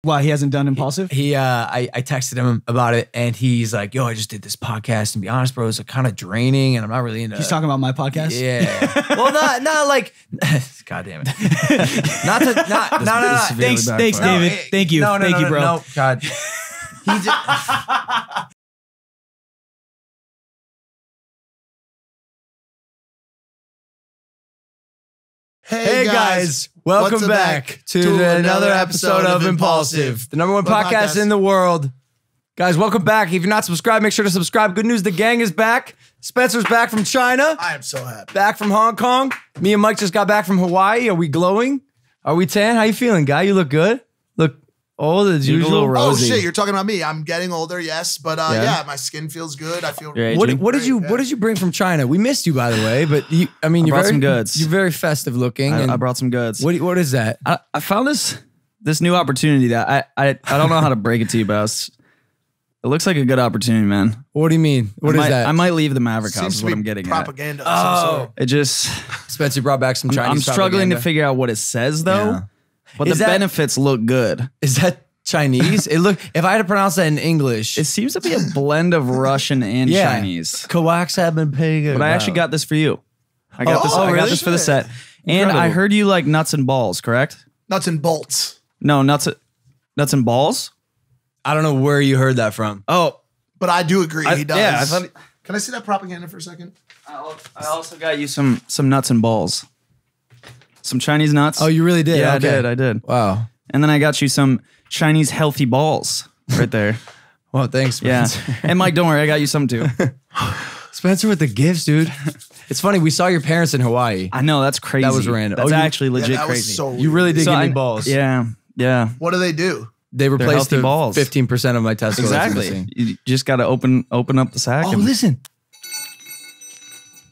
Why, he hasn't done Impulsive? I texted him about it, and he's like, yo, I just did this podcast, and to be honest, bro, it's kind of draining, and I'm not really into He's talking about my podcast? Yeah. Well, not like, God damn it. No. Thanks, David. Thank you. Thank you, bro. No, God. Hey guys, welcome back to another episode of Impulsive, the #1 podcast in the world. Guys, welcome back. If you're not subscribed, make sure to subscribe. Good news, the gang is back. Spencer's back from China. I am so happy. Back from Hong Kong. Me and Mike just got back from Hawaii. Are we glowing? Are we tan? How you feeling, guy? You look good. Look old as usual. A little rosy. Oh shit, you're talking about me. I'm getting older, yes, but yeah, my skin feels good. I feel. What did you bring from China? We missed you, by the way, but you're brought some goods. You're very festive looking. I brought some goods. What is that? I found this new opportunity that I don't know how to break it to you, but it looks like a good opportunity, man. What do you mean? What is that? I might leave the Maverick Seems house. Is to what be I'm getting propaganda. at. It just Spencer brought back some Chinese. I'm struggling propaganda. to figure out what it says though, but the benefits look good. Is that Chinese? If I had to pronounce that in English, It seems to be a blend of Russian and Chinese. Coax have been paying. But I actually got this for you. I got this. I got really? this for the set. And Incredible. I heard you like nuts and balls, correct? Nuts and bolts. No, nuts and balls. I don't know where you heard that from. Oh, But I do agree. He does. yeah, I thought- Can I see that propaganda for a second? I also got you some nuts and balls. Some Chinese nuts. Oh, you really did? Yeah, Okay. I did. Wow. And then I got you some Chinese healthy balls right there. Well, thanks, Yeah. Spencer. And Mike, don't worry, I got you some too. Spencer with the gifts, dude. It's funny. We saw your parents in Hawaii. I know, that's crazy. That was random. That's Oh, you- actually legit that was crazy. so You really did So give me I- balls. Yeah. What do they do? They replaced healthy the balls. 15% of my testicles. Exactly. You just got to open up the sack. Oh, and, listen.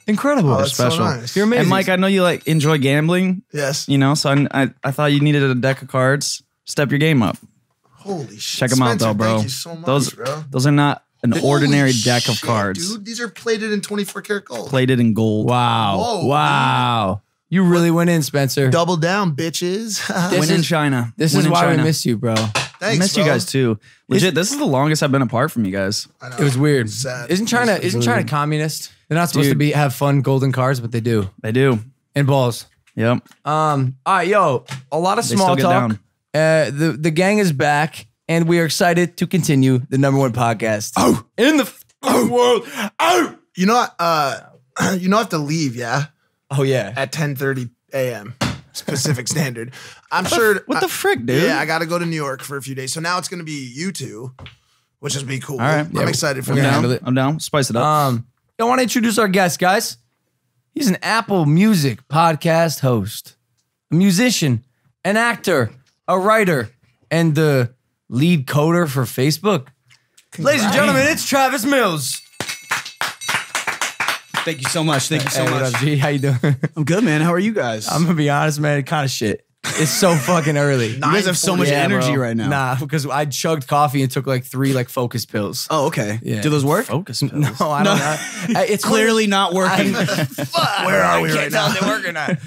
Incredible. Oh, that's so special. nice. You're amazing. and Mike, I know you like enjoy gambling, Yes. you know, so I thought you needed a deck of cards. Step your game up. Holy shit. Check them out Spencer, though, bro. Thank you so much, bro. Those are not an ordinary Holy deck of shit, cards. dude. These are plated in 24 karat gold. Plated in gold. Wow. Whoa, Wow. You really went in, Spencer. Double down, bitches. Win in China. This Win is in why China. we miss you, bro. I Thanks, miss you bro. guys too. Legit, this is the longest I've been apart from you guys. I know. It was weird. Sad. Isn't China communist? They're not supposed to have fun golden cars, but they do. They do. And balls. Yep. All right, yo, a lot of They small still get talk. The gang is back, and we are excited to continue the #1 podcast. Oh. In the world. Oh, You know, I have to leave, yeah? oh yeah. At 10:30 a.m. Pacific Standard. I'm sure. What the frick, dude? Yeah, I got to go to New York for a few days. So now it's going to be you two, which is be cool. All right. I'm excited for we're gonna that. handle it. I'm down. Spice it up. I want to introduce our guest, guys. He's an Apple Music podcast host, a musician, an actor, a writer, and the lead coder for Facebook. Ladies and gentlemen, it's Travis Mills. Thank you so much. Thank you so Hey, what much. up, G? How you doing? I'm good, man. How are you guys? I'm gonna be honest, man. Kind of shit. It's so fucking early. you guys have so much Yeah, energy bro. right now. Nah, because I chugged coffee and took like 3 focus pills. Oh, okay. Yeah. Do those work? Focus pills. No, I don't know. It's Clearly not working. Where are we right now? They work or not.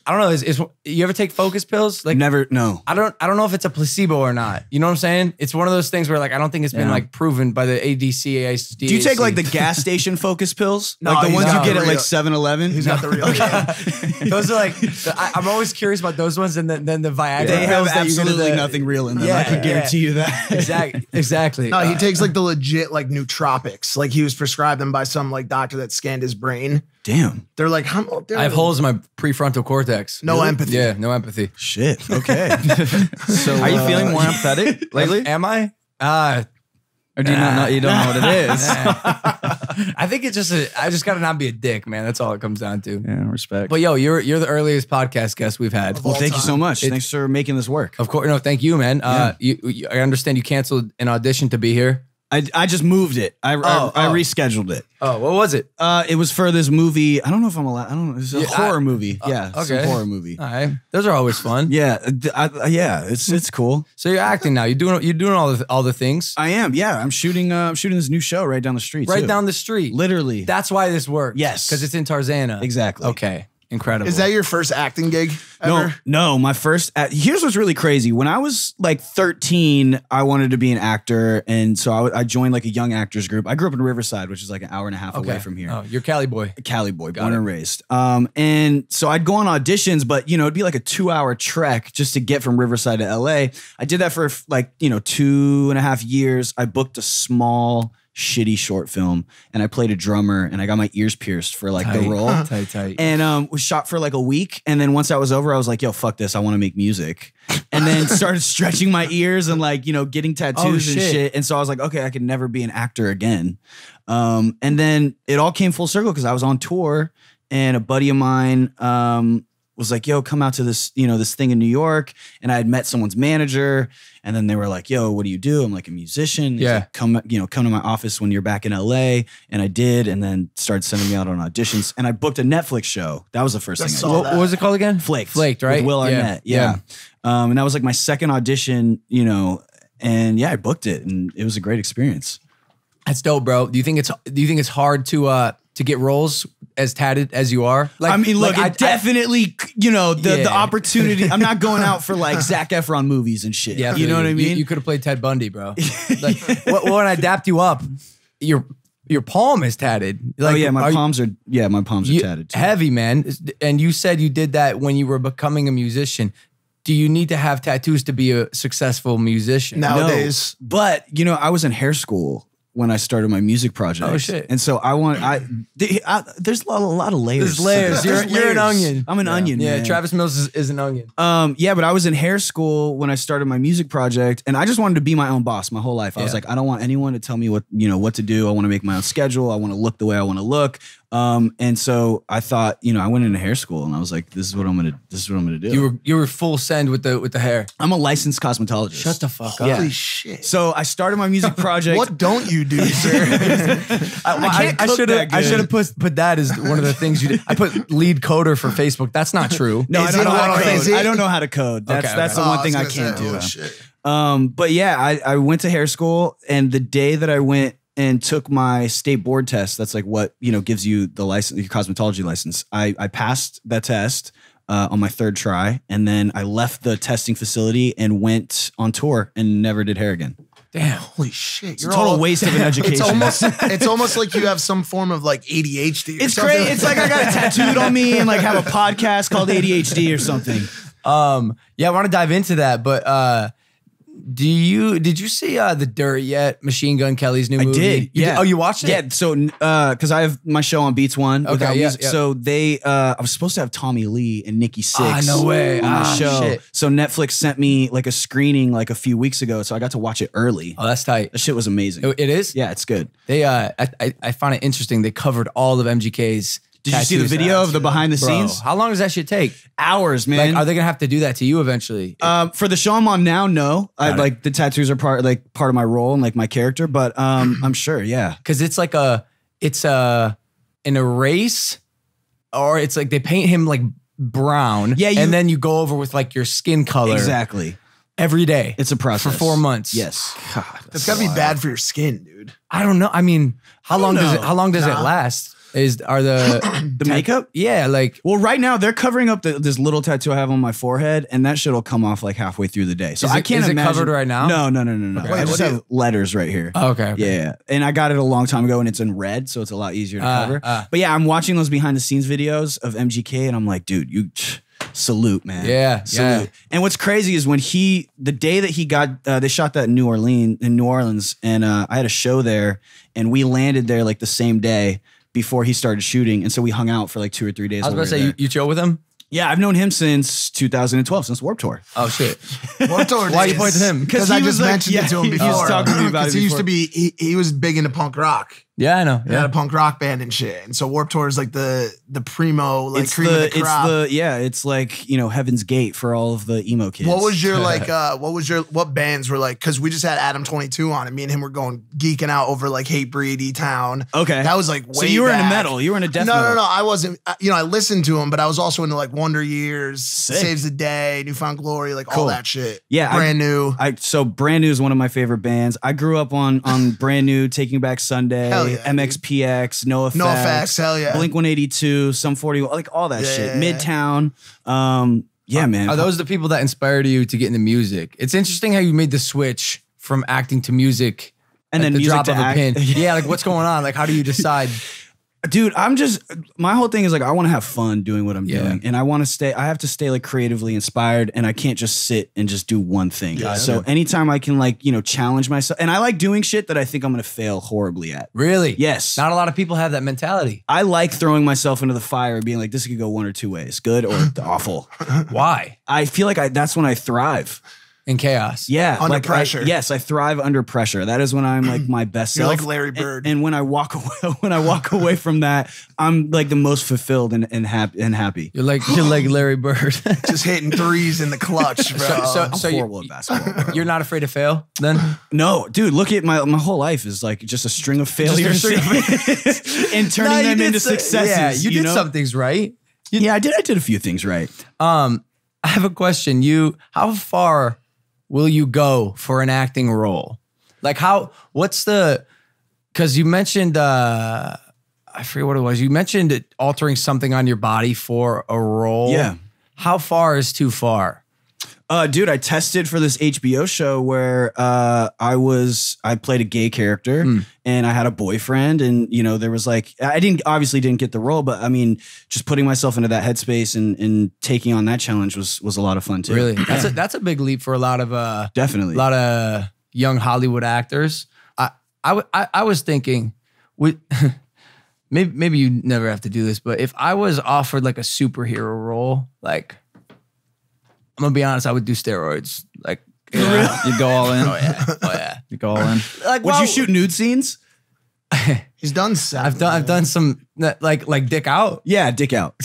I don't know. Is you ever take focus pills? Like Never. No. I don't know if it's a placebo or not. You know what I'm saying? It's one of those things where I don't think it's been proven by the ADCAC. Do you take like the gas station focus pills? No, Like the he's ones you not get at real. like 7-Eleven? He's got the real. those are I'm always curious about those ones and then the Viagra They have pills that you get absolutely at the- nothing real in them. Yeah, I can guarantee you that. Exactly. No, he takes like the legit like nootropics. Like he was prescribed them by some like doctor that scanned his brain. Damn. They're like, I have holes in my prefrontal cortex. No empathy. Yeah, no empathy. Shit. Okay. So, are you feeling more empathetic lately? Am I? Or do you not know? You don't know what it is. I think it's just I just gotta not be a dick, man. That's all it comes down to. Yeah, respect. But yo, you're the earliest podcast guest we've had. Well, thank you so much. Thanks for making this work. Of course, no, thank you, man. I understand you canceled an audition to be here. I just moved it. I rescheduled it. Oh, what was it? It was for this movie. I don't know if I'm allowed. I don't know. It's a Yeah, horror movie. Yeah. It's okay. a horror movie. All right, those are always fun. Yeah. Yeah. It's cool. So you're acting now. You're doing all the things I am. Yeah. I'm shooting this new show right down the street. right too. down the street. Literally. That's why this works. Yes. because it's in Tarzana. Exactly. Okay. Incredible. Is that your first acting gig ever? No, my first. Here's what's really crazy. When I was like 13, I wanted to be an actor, and so I joined like a young actors group. I grew up in Riverside, which is like an hour and a half away from here. Oh, you're Cali boy. Cali boy, born and raised. And so I'd go on auditions, but it'd be like a 2-hour trek just to get from Riverside to LA. I did that for like 2.5 years. I booked a small, shitty short film, and I played a drummer, and I got my ears pierced for like the role. Tight. And was shot for like a week, and then once that was over, I was like, "Yo, fuck this! I want to make music." And then started stretching my ears and like getting tattoos and shit. And so I was like, "Okay, I could never be an actor again." And then it all came full circle because I was on tour, and a buddy of mine was like, "Yo, come out to this this thing in New York," and I had met someone's manager. And then they were like, "Yo, what do you do?" I'm like, "A musician." He's like, come to my office when you're back in LA. And I did, and then started sending me out on auditions. And I booked a Netflix show. That was the first thing I did. What was it called again? Flaked, right? With Will Arnett. Yeah. And that was like my second audition, and yeah, I booked it, and it was a great experience. That's dope, bro. Do you think it's hard to get roles as tatted as you are? Like, I mean, look, like, it definitely, the opportunity. I'm not going out for like Zac Efron movies and shit. Yeah, you know what I mean? You could have played Ted Bundy, bro. Like, when I dapped you up, your palm is tatted. Like, my palms are tatted too. Heavy, man. And you said you did that when you were becoming a musician. Do you need to have tattoos to be a successful musician? Nowadays. No, but I was in hair school when I started my music project. Oh shit! And so there's a lot of layers. There's layers. You're an onion. I'm an onion. Yeah, man. Travis Mills is an onion. But I was in hair school when I started my music project, and I just wanted to be my own boss my whole life. I was like, I don't want anyone to tell me what to do. I want to make my own schedule. I want to look the way I want to look. And so I thought, I went into hair school, and I was like, this is what I'm gonna do. You were full send with the hair. I'm a licensed cosmetologist. Shut the fuck up. Holy shit. So I started my music project. What don't you do, sir? I should have put that as one of the things you did. I put lead coder for Facebook. That's not true. No, I Is don't it know how to one- code. is it- I don't know how to code. That's the one thing I can't do. But yeah, I went to hair school, and the day that I went and took my state board test, that's like what gives you the license, your cosmetology license. I passed that test on my third try, and then I left the testing facility and went on tour and never did hair again. Damn. Holy shit. It's a total waste of an education. It's almost like you have some form of like ADHD. It's great. It's like I got it tattooed on me and like have a podcast called ADHD or something. Yeah, I want to dive into that, but did you see The Dirt yet? Machine Gun Kelly's new movie? I did. Yeah. Oh, you watched it? Yeah. So, because I have my show on Beats One. Okay, without yeah, music. yeah. So I was supposed to have Tommy Lee and Nikki Sixx. No way. On the show. Shit. So Netflix sent me like a screening like a few weeks ago. So I got to watch it early. Oh, that's tight. That shit was amazing. It is? Yeah, it's good. They I found it interesting. They covered all of MGK's. Did you see the video of the behind the scenes? How long does that shit take? Hours, man. Like, are they gonna have to do that to you eventually? For the show I'm on now, no. Like the tattoos are part of my role and like my character, but I'm sure, yeah. Because it's like an erase, or it's like they paint him like brown, and then you go over with like your skin color Exactly. every day. It's a process for 4 months. Yes. God, That's gotta be bad for your skin, dude. I don't know. I mean, how long does it Nah. last? Are the makeup? Yeah, like Well, right now they're covering up this little tattoo I have on my forehead, and that shit will come off like halfway through the day. So Is I it- can't is it imagine. covered right now? No. Okay. I Wait, just what have letters right here. oh, okay. Yeah, and I got it a long time ago, and it's in red, so it's a lot easier to cover. But yeah, I'm watching those behind the scenes videos of MGK, and I'm like, dude, you salute, man. Yeah, salute. yeah. And what's crazy is when the day that he got, they shot that in New Orleans, and I had a show there, and we landed there like the same day before he started shooting, and so we hung out for like 2 or 3 days. I was about to say, you chill with him? Yeah, I've known him since 2012, since Warped Tour. Oh shit! Warped Tour Why you days. point to him? Because he I was just like- mentioned it to him he was before. talking to me about it Because he used to before. be, he was big into punk rock. Yeah, I know. He had a punk rock band and shit. And so Warped Tour is like the primo, like cream of the crop. It's like, Heaven's Gate for all of the emo kids. What was your what bands were like? Because we just had Adam 22 on, and me and him were geeking out over like Hate Breed, E-Town. Okay. That was like way So you were into back. metal. You were into death metal. No. I wasn't. I listened to him, but I was also into like Wonder Years, Sick. Saves the Day, Newfound Glory, like all Cool. that shit. Yeah, Brand New. So Brand New is one of my favorite bands. I grew up on Brand New, Taking Back Sunday. Hell Hell yeah, MXPX, No Effects, No Effects, hell yeah. Blink 182, Sum 41, like all that shit. Midtown. Yeah, man. Are those the people that inspired you to get into music? It's interesting how you made the switch from acting to music and at then the music drop to of a act. pin. Yeah, like what's going on? Like how do you decide? Dude, my whole thing is like, I want to have fun doing what I'm doing. And I have to stay like creatively inspired, and I can't just sit and just do one thing. Yeah. So anytime I can like, challenge myself, and I like doing shit that I think I'm going to fail horribly at. Really? Yes. Not a lot of people have that mentality. I like throwing myself into the fire and being like, this could go one or two ways, good or awful. Why? I feel like that's when I thrive. In chaos. Yeah. Under like pressure. Yes, I thrive under pressure. That is when I'm like my best You're self. like Larry Bird. And when I walk away from that, I'm like the most fulfilled and happy. You're like Larry Bird. Just hitting threes in the clutch, bro. So I'm horrible at basketball. Bro. you're not afraid to fail then? No, dude, look at my whole life is like just a string of failures and turning them into successes. Yeah, you did know? some things right. Yeah, I did a few things right. I have a question. How far will you go for an acting role? Like because you mentioned, I forget what it was. You mentioned altering something on your body for a role. Yeah. How far is too far? Dude, I tested for this HBO show where I played a gay character and I had a boyfriend, and there was like I obviously didn't get the role, but I mean just putting myself into that headspace and taking on that challenge was a lot of fun too. Really? That's a big leap for a lot of Definitely. a lot of young Hollywood actors. I was thinking maybe you never have to do this, but if I was offered like a superhero role, like I'm gonna be honest, I would do steroids. Like, You go all in. oh yeah. You go all in. Like, Would you shoot nude scenes? He's done 7. I've done some like dick out. Yeah, dick out.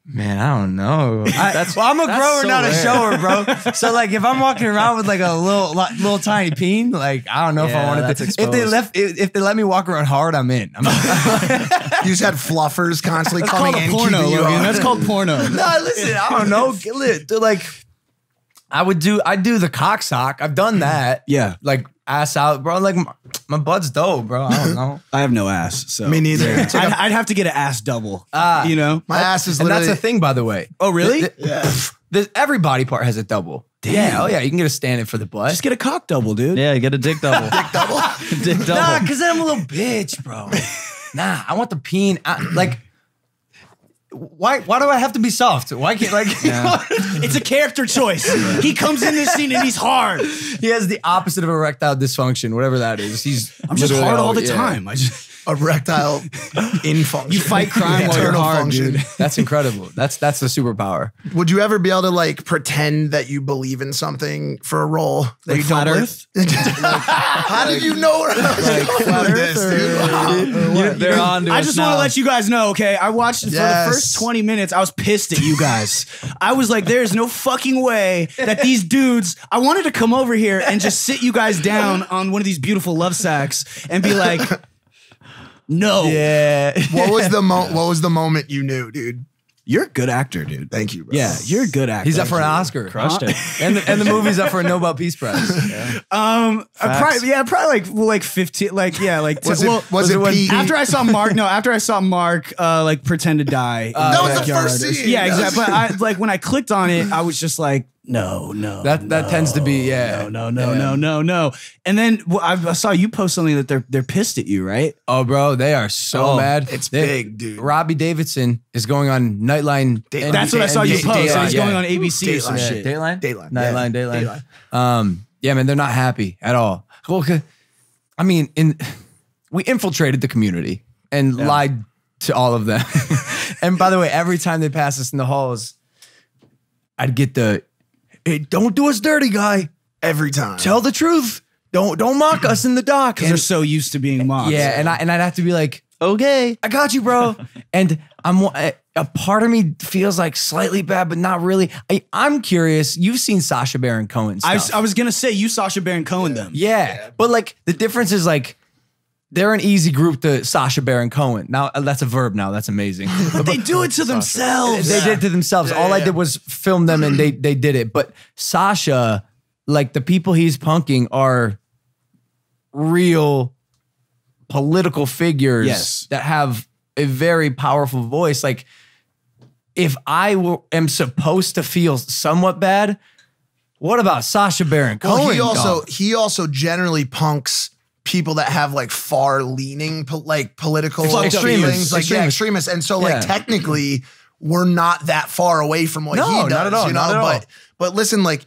Man, I don't know. I'm a that's grower, so not a rare. shower, bro. So like, if I'm walking around with like a little tiny peen, like I don't know if I Yeah, wanted that's to. exposed. If they let me walk around hard, I'm in. You just had fluffers constantly That's coming called a in. porno, keeping you Logan. on. That's called porno. No, listen, I don't know. Dude, like, I'd do the cock sock. I've done that. Yeah. Like ass out, bro. Like my butt's dope, bro. I don't know. I have no ass, so Me neither. I'd have to get an ass double. You know? My ass is And literally. that's a thing, by the way. Oh, really? Every body part has a double. Damn. Yeah. Oh yeah. You can get a stand-in for the butt. Just get a cock double, dude. Yeah, you get a dick double. double. Dick double. Nah, because then I'm a little bitch, bro. Nah, I want the peen. Like, why do I have to be soft? Why can't It's a character choice. He comes in this scene and he's hard. he has the opposite of erectile dysfunction, whatever that is. I'm just literally hard all the yeah. time. I just Erectile infunction. You fight crime while you're Internal hard, function. dude. That's incredible. That's the superpower. Would you ever be able to like pretend that you believe in something for a role that Like you flat don't Earth? How did you know what I was going with this, dude? They're on to I us just want to now. let you guys know, okay? I watched it for Yes. the first 20 minutes. I was pissed at you guys. I was like, there's no fucking way that these dudes, I wanted to come over here and just sit you guys down on one of these beautiful love sacks and be like, no. Yeah. What was the moment you knew, dude? You're a good actor, dude. Thank you, bro. Yeah, you're a good actor. He's up for an Oscar. Crushed it. And the movie's up for a Nobel Peace Prize. Probably like 15, like, yeah, like, Was it when- Pete? after I saw Mark, like pretend to die. That was the backyard. first scene. Yeah, That was- exactly. But like when I clicked on it, I was just like, no. That tends to be, yeah. No. And then I saw you post something that they're pissed at you, right? Oh, bro, they are so mad. It's They- big, dude. Robbie Davidson is going on Nightline. That's what I saw you post. Dayline, He's going on ABC or some Dayline. shit. Dayline? Dayline. Nightline, Yeah. Dayline. Yeah, man, they're not happy at all. Well, I mean, we infiltrated the community and lied to all of them. And by the way, every time they pass us in the halls, I'd get the, hey, don't do us dirty, guy. Every time. Tell the truth. Don't mock us in the dock. Because they're so used to being mocked. Yeah, and I'd have to be like, okay, I got you, bro. And a part of me feels like slightly bad, but not really. I'm curious. You've seen Sacha Baron Cohen stuff. I was gonna say you Sacha Baron Cohen them. Yeah, but like the difference is like they're an easy group to Sacha Baron Cohen. Now that's a verb. Now that's amazing. But they do it to themselves. They did it to themselves. All I did was film them, and they did it. But Sasha, like the people he's punking, are real political figures Yes. that have a very powerful voice. Like, if I am supposed to feel somewhat bad, what about Sacha Baron Cohen? Well, he also generally punks people that have like far leaning political Extremists. feelings, like extremists. And so like technically we're not that far away from what he does, not at all, you know, not at all. But listen, like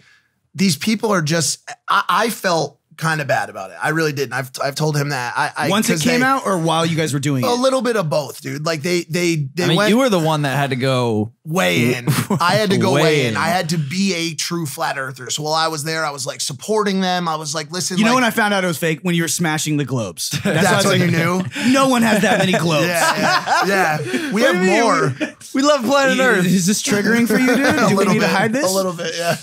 these people are just, I felt kind of bad about it. I really did. And I've told him that. Once it came out or while you guys were doing it? A little bit of both, dude. Like they went you were the one that had to go way in. I had to go way in. in. I had to be a true flat earther. So while I was there, I was like supporting them. I was like, listen, You know like, when I found out it was fake? When you were smashing the globes. that's when you knew. No one has that many globes. Yeah. We have more. We love planet Earth. Is this triggering for you, dude? Do we need to hide this? A little bit, yeah.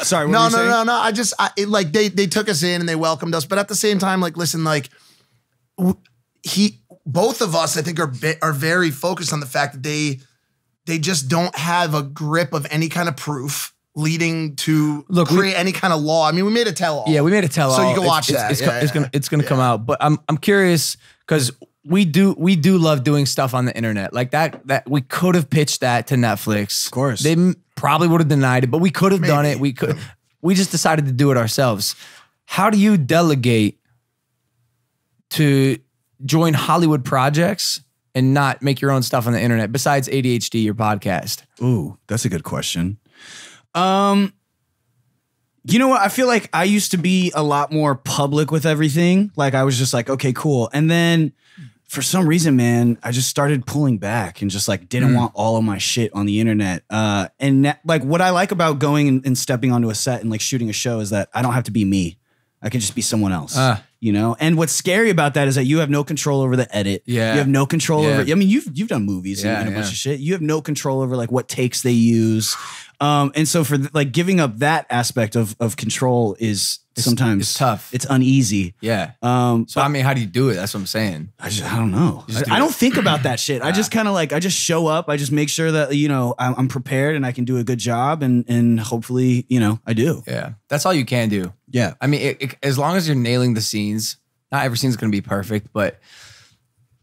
Sorry. What No. were you saying? Like they took us in and they welcomed us, but at the same time, like, listen, like both of us, I think are very focused on the fact that they just don't have a grip of any kind of proof leading to create any kind of law. I mean, we made a tell-all. Yeah, we made a tell-all. So you can watch that. It's gonna come out. But I'm curious because we do love doing stuff on the internet like that we could have pitched that to Netflix. Of course. They probably would have denied it, but we could have done it. We just decided to do it ourselves. How do you delegate to join Hollywood projects and not make your own stuff on the internet besides ADHD, your podcast? Ooh, that's a good question. You know what? I feel like I used to be a lot more public with everything. Like I was just like, okay, cool. And then for some reason, man, I just started pulling back and just like didn't want all of my shit on the internet. Like what I like about going and stepping onto a set and like shooting a show is that I don't have to be me. I can just be someone else, you know? And what's scary about that is that you have no control over the edit. Yeah. You have no control over, I mean, you've done movies and a bunch yeah. of shit. You have no control over like what takes they use. And so for like giving up that aspect of control is sometimes it's tough. It's uneasy. Yeah. So I mean, how do you do it? That's what I'm saying. I don't know. I don't think about that shit. I just kind of like, I just show up. I just make sure that, you know, I'm prepared and I can do a good job and hopefully, you know, I do. Yeah. That's all you can do. Yeah. I mean, as long as you're nailing the scenes, not every scene's going to be perfect, but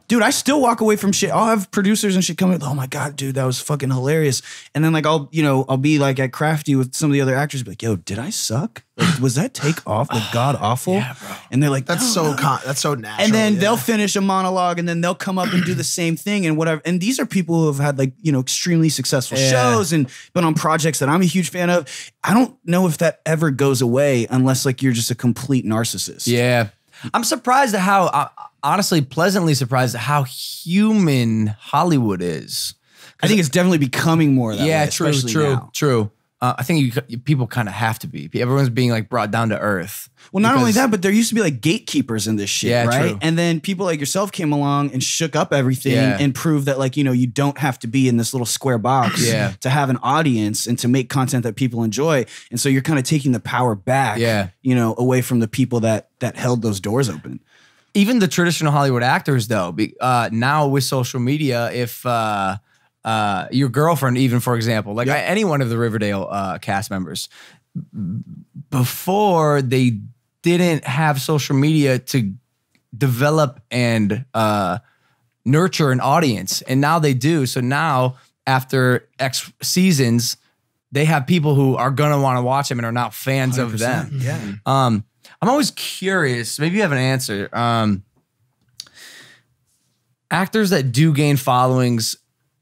Dude, I still walk away from shit. I'll have producers and shit coming. Oh my God, dude, that was fucking hilarious. And then like I'll be like at Crafty with some of the other actors, be like, yo, did I suck? Like, was that take off like god awful? Yeah, bro. And they're like, That's no. that's so natural. And then they'll finish a monologue and then they'll come up and do the same thing and whatever. And these are people who have had like, you know, extremely successful shows and been on projects that I'm a huge fan of. I don't know if that ever goes away unless like you're just a complete narcissist. yeah. I'm surprised at how, honestly, pleasantly surprised at how human Hollywood is. I think it's definitely becoming more that way. Yeah, especially now. true. I think people kind of have to be. Everyone's being like brought down to earth. Well, not only that, but there used to be like gatekeepers in this shit, Yeah, right? true. And then people like yourself came along and shook up everything Yeah. and proved that like, you know, you don't have to be in this little square box to have an audience and to make content that people enjoy. And so you're kind of taking the power back, you know, away from the people that held those doors open. Even the traditional Hollywood actors, though, now with social media, if your girlfriend, even for example, like any one of the Riverdale cast members, before they didn't have social media to develop and nurture an audience, and now they do. So now, after X seasons, they have people who are gonna want to watch them and are now fans of them. Yeah. I'm always curious. Maybe you have an answer. Actors that do gain followings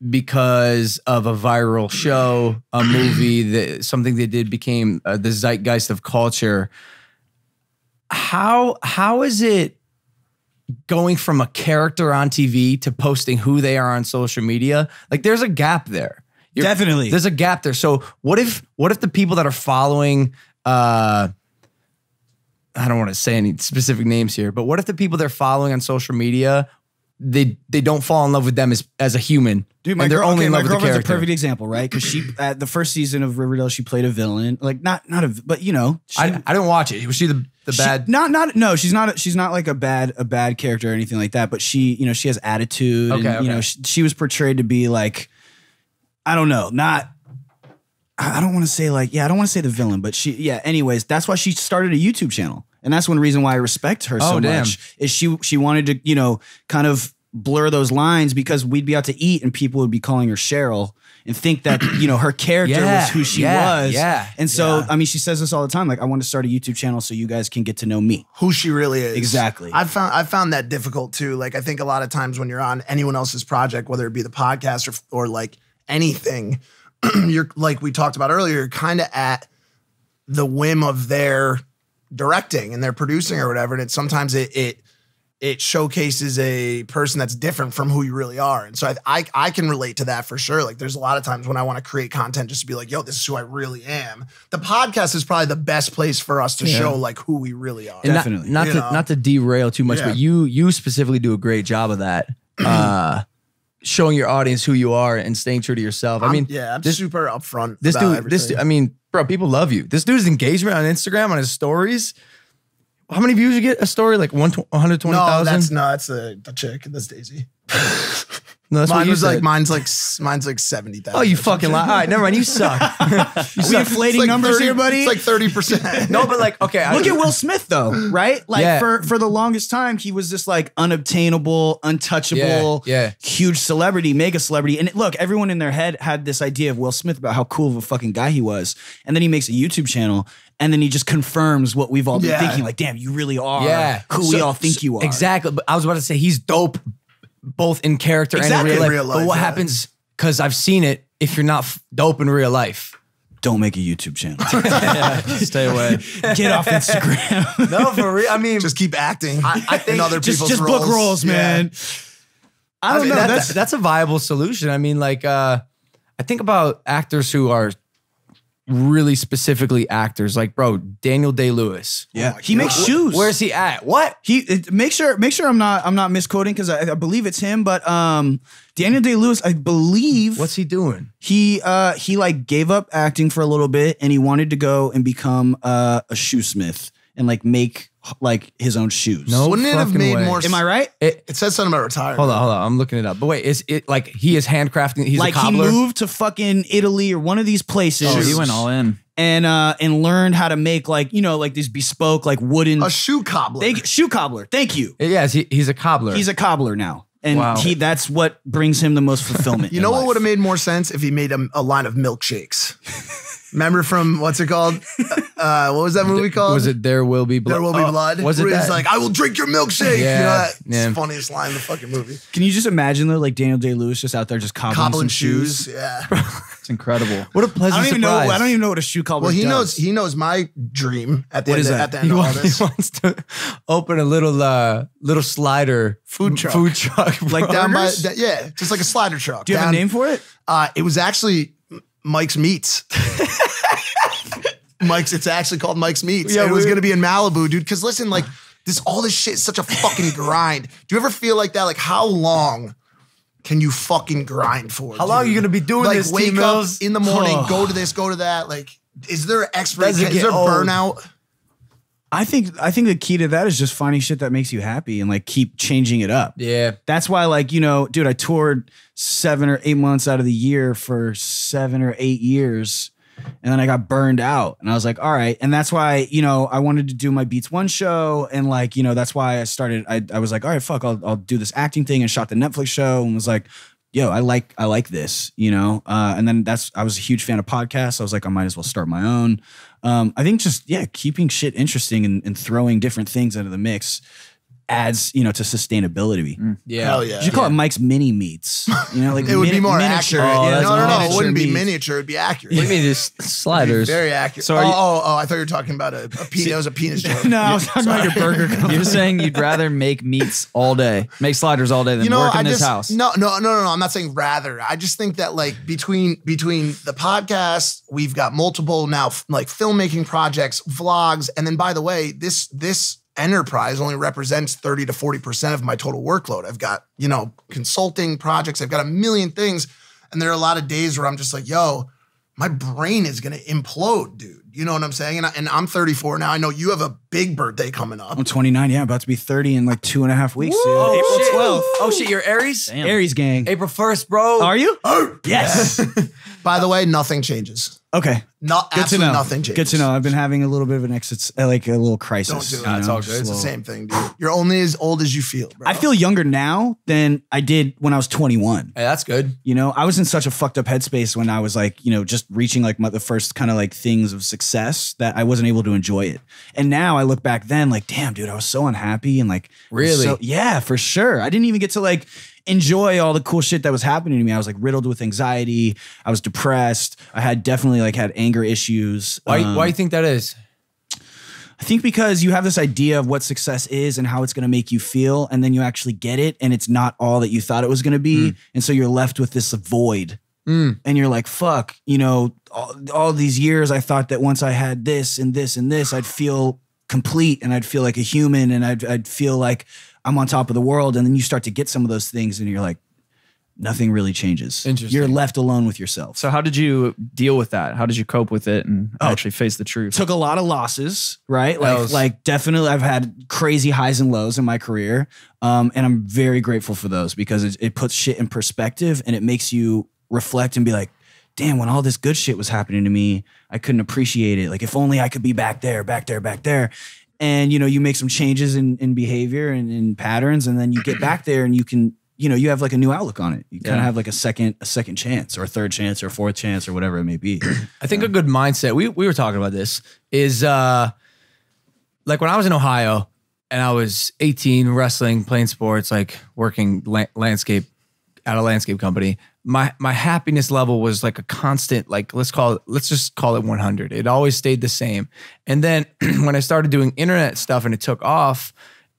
because of a viral show, a movie, something they did became the zeitgeist of culture. How is it going from a character on TV to posting who they are on social media? Like, there's a gap there. Definitely. There's a gap there. So what if the people that are following, I don't want to say any specific names here, but what if the people they're following on social media, they don't fall in love with them as a human? Dude, and they're only in love with the girlfriend's character. a perfect example, right? Because she at the first season of Riverdale, she played a villain, like but you know, I didn't watch it. Was she the bad? No, she's not like a bad character or anything like that. But she, you know, she has attitude. And, you know, she was portrayed to be like, I don't know, I don't want to say like, I don't want to say the villain, but anyways, that's why she started a YouTube channel. And that's one reason why I respect her so much is she wanted to, you know, kind of blur those lines because we'd be out to eat and people would be calling her Cheryl and think that, you know, her character was who she was. Yeah. And so, I mean, she says this all the time. Like, I want to start a YouTube channel so you guys can get to know me. Who she really is. Exactly. I found that difficult too. Like, I think a lot of times when you're on anyone else's project, whether it be the podcast or like anything, you're like we talked about earlier, you're kind of at the whim of their directing and their producing or whatever. And sometimes it showcases a person that's different from who you really are. And so I can relate to that for sure. Like there's a lot of times when I want to create content just to be like, yo, this is who I really am. The podcast is probably the best place for us to show like who we really are. And Definitely. Not to derail too much, but you specifically do a great job of that. Showing your audience who you are and staying true to yourself. I'm super upfront. This dude, I mean, bro, people love you. This dude's engagement on Instagram, on his stories. How many views you get a story? Like 120,000? No, that's the chick. That's Daisy. No, that's mine's like 70,000. Oh, you fucking lie. All right, never mind. You suck. We inflating numbers here, buddy? It's like 30%. No, but like, okay. Look at Will Smith though, right? Like for the longest time, he was this like unobtainable, untouchable, huge celebrity, mega celebrity. And look, everyone in their head had this idea of Will Smith about how cool of a fucking guy he was. And then he makes a YouTube channel and then he just confirms what we've all been thinking. Like, damn, you really are who we all think you are. Exactly. But I was about to say he's dope both in character and in real life. But what happens, because I've seen it, if you're not dope in real life, don't make a YouTube channel. Stay away. Get off Instagram. No, for real. I mean, just keep acting. I think in other people's just roles. book roles, man. I don't know. That's a viable solution. I mean, like, I think about actors who are really specifically actors. Like, bro, Daniel Day-Lewis. Yeah, he makes shoes. Where's he at? What? Make sure I'm not misquoting because I believe it's him. But Daniel Day-Lewis, I believe. What's he doing? He like gave up acting for a little bit and he wanted to go and become a shoesmith and like make like his own shoes. No, wouldn't it have made more? Am I right? It says something about retirement. Hold on. I'm looking it up. But wait, is it like he is handcrafting? He's like a cobbler? he moved to fucking Italy or one of these places. Oh, he went all in. And learned how to make like, you know, like these bespoke like wooden a shoe cobbler. Shoe cobbler. Thank you. Yes, he's a cobbler. He's a cobbler now. And that's what brings him the most fulfillment. You know what would have made more sense if he made a line of milkshakes. Remember from what's it called? What was that movie called? Was it There Will Be Blood? There Will Be Blood. Was it where he's that? like, I will drink your milkshake. Yeah, you know that? yeah. It's the funniest line in the fucking movie. Can you just imagine though, like Daniel Day-Lewis just out there just cobbling some shoes? Yeah. It's incredible. What a pleasant surprise. I don't even know what a shoe cobbler does. He knows my dream at the What end, is that? at the end of all this. He wants to open a little slider Food truck. like Down by, just like a slider truck. Do you have a name for it? It was actually Mike's Meats. It's actually called Mike's Meats. Yeah, it was going to be in Malibu, dude. Because listen, like all this shit is such a fucking grind. Do you ever feel like that? Like how long can you fucking grind for? How long are you going to be doing like, this? Wake T-Mills? up in the morning, go to this, go to that. Like, is there is there old? burnout? I think the key to that is just finding shit that makes you happy and like keep changing it up. Yeah. That's why, like, you know, dude, I toured 7 or 8 months out of the year for 7 or 8 years. And then I got burned out and I was like, all right. And that's why, you know, I wanted to do my Beats One show. And like, you know, that's why I started, I was like, all right, fuck, I'll do this acting thing and shot the Netflix show and was like, yo, I like this, you know? And then I was a huge fan of podcasts. I was like, I might as well start my own. I think just, keeping shit interesting and throwing different things into the mix adds, you know, to sustainability. Yeah. Hell yeah. You should call it Mike's Mini Meats. You know, like It would be more miniature. accurate. Oh, Yeah, that's no, it miniature wouldn't be meats. miniature. It'd be accurate. What do you mean just sliders? Very accurate. So So are you- I thought you were talking about a penis. That was a penis joke. No, I was talking about your burger company. You're saying you'd rather make meats all day, make sliders all day than work in this house. No. I'm not saying rather. I just think that like between the podcast, we've got multiple now like filmmaking projects, vlogs, and then by the way, this enterprise only represents 30 to 40% of my total workload. I've got, you know, consulting projects. I've got a million things. And there are a lot of days where I'm just like, yo, my brain is going to implode, dude. You know what I'm saying? And I'm 34 now. I know you have a big birthday coming up. I'm 29. Yeah, about to be 30 in like 2.5 weeks. Dude. Oh, April shit. 12th. Oh shit, you're Aries? Damn. Aries gang. April 1st, bro. Are you? Oh, Yes. by the way, nothing changes. Okay. Not Good to absolutely know. nothing changes. Good to know. I've been having a little bit of an exit, like a little crisis. Don't do it. you It's know, all good. just It's a the little- same thing, dude. You're only as old as you feel, bro. I feel younger now than I did when I was 21. Hey, that's good. You know, I was in such a fucked up headspace when I was like, you know, just reaching like the first kind of like things of success that I wasn't able to enjoy it. And now I look back then like, damn, dude, I was so unhappy and like, Really? yeah, for sure. I didn't even get to like enjoy all the cool shit that was happening to me. I was like riddled with anxiety. I was depressed. I had definitely like had anger issues. Why do you think that is? I think because you have this idea of what success is and how it's going to make you feel, and then you actually get it, and it's not all that you thought it was going to be, and so you're left with this void, and you're like, "Fuck," you know, all these years I thought that once I had this and this and this, I'd feel complete, and I'd feel like a human, and I'd feel like I'm on top of the world, and then you start to get some of those things, and you're like, nothing really changes. Interesting. You're left alone with yourself. So how did you deal with that? How did you cope with it and actually face the truth? Took a lot of losses, right? L's. Like definitely I've had crazy highs and lows in my career. And I'm very grateful for those because it puts shit in perspective and it makes you reflect and be like, damn, when all this good shit was happening to me, I couldn't appreciate it. Like if only I could be back there. And you know, you make some changes in behavior and in patterns, and then you get back there and you can, you know, you have like a new outlook on it. You kind of have like a second chance or a third chance or a fourth chance or whatever it may be. I think a good mindset, we were talking about this, is like when I was in Ohio and I was 18, wrestling, playing sports, like working landscape at a landscape company, my happiness level was like a constant, like let's just call it 100. It always stayed the same. And then when I started doing internet stuff and it took off,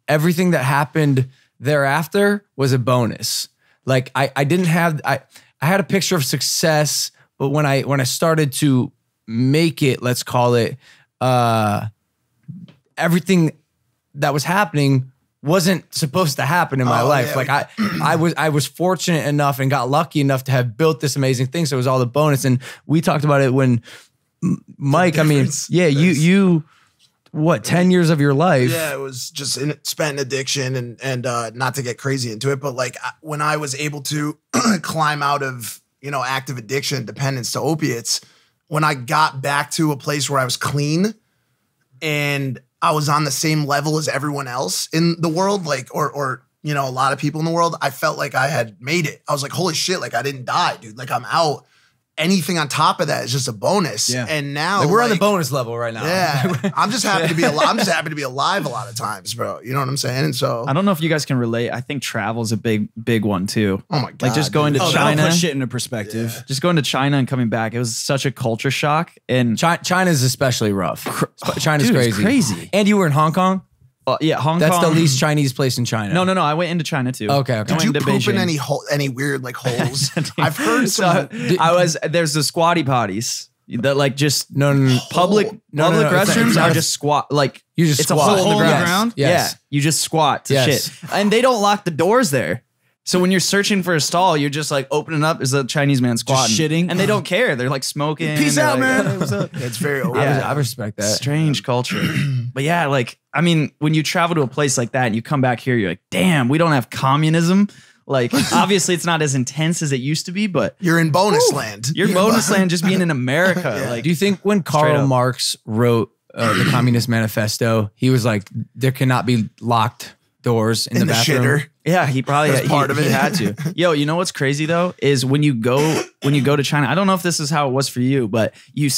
everything that happened thereafter was a bonus. Like I had a picture of success, but when I started to make it, let's call it, everything that was happening wasn't supposed to happen in my life. Yeah. Like I was fortunate enough and got lucky enough to have built this amazing thing. So it was all the bonus. And we talked about it when Mike, I mean, yeah, you what, 10 years of your life? Yeah, it was just spent in addiction and not to get crazy into it, but like when I was able to climb out of, you know, active addiction, dependence to opiates, when I got back to a place where I was clean and I was on the same level as everyone else in the world, like, or you know, a lot of people in the world, I felt like I had made it. I was like, holy shit, like I didn't die, dude. Like I'm out. Anything on top of that is just a bonus. Yeah. And now Like, we're on the bonus level right now. Yeah. I'm just happy to be alive. I'm just happy to be alive a lot of times, bro. You know what I'm saying? And so, I don't know if you guys can relate. I think travel is a big one too. oh my God. Like just going dude. to That'll China, put shit into perspective. just going to China and coming back. It was such a culture shock. And China's especially rough. China's dude, it's crazy. crazy. And you were in Hong Kong? yeah, Hong That's Kong. the least Chinese place in China. No. I went into China too. Okay. I Did went you into poop in Beijing. any weird like holes? I've heard So some. there's the squatty potties that like just No. public No, public no, it's not- restrooms it's not are a- just squat. Like You just it's squat. a hole in the Yes. ground. Yes. Yeah, you just squat to Yes. shit, and they don't lock the doors there. So when you're searching for a stall, you're just like opening up. Is a Chinese man squatting, shitting? and they don't care. They're like smoking. Peace They're out, like, man. "Hey, what's up?" It's very old. Yeah. I respect that. Strange culture. But yeah, like, I mean, when you travel to a place like that and you come back here, you're like, damn, we don't have communism. Like, obviously it's not as intense as it used to be, but You're in bonus land. you're bonus land just being in America. Like, Do you think when Straight Karl up. Marx wrote the Communist Manifesto, he was like, there cannot be locked doors in the in the bathroom? shitter. yeah, he probably That's part of he it. had to. Yo, you know what's crazy though is when you go to China. I don't know if this is how it was for you, but you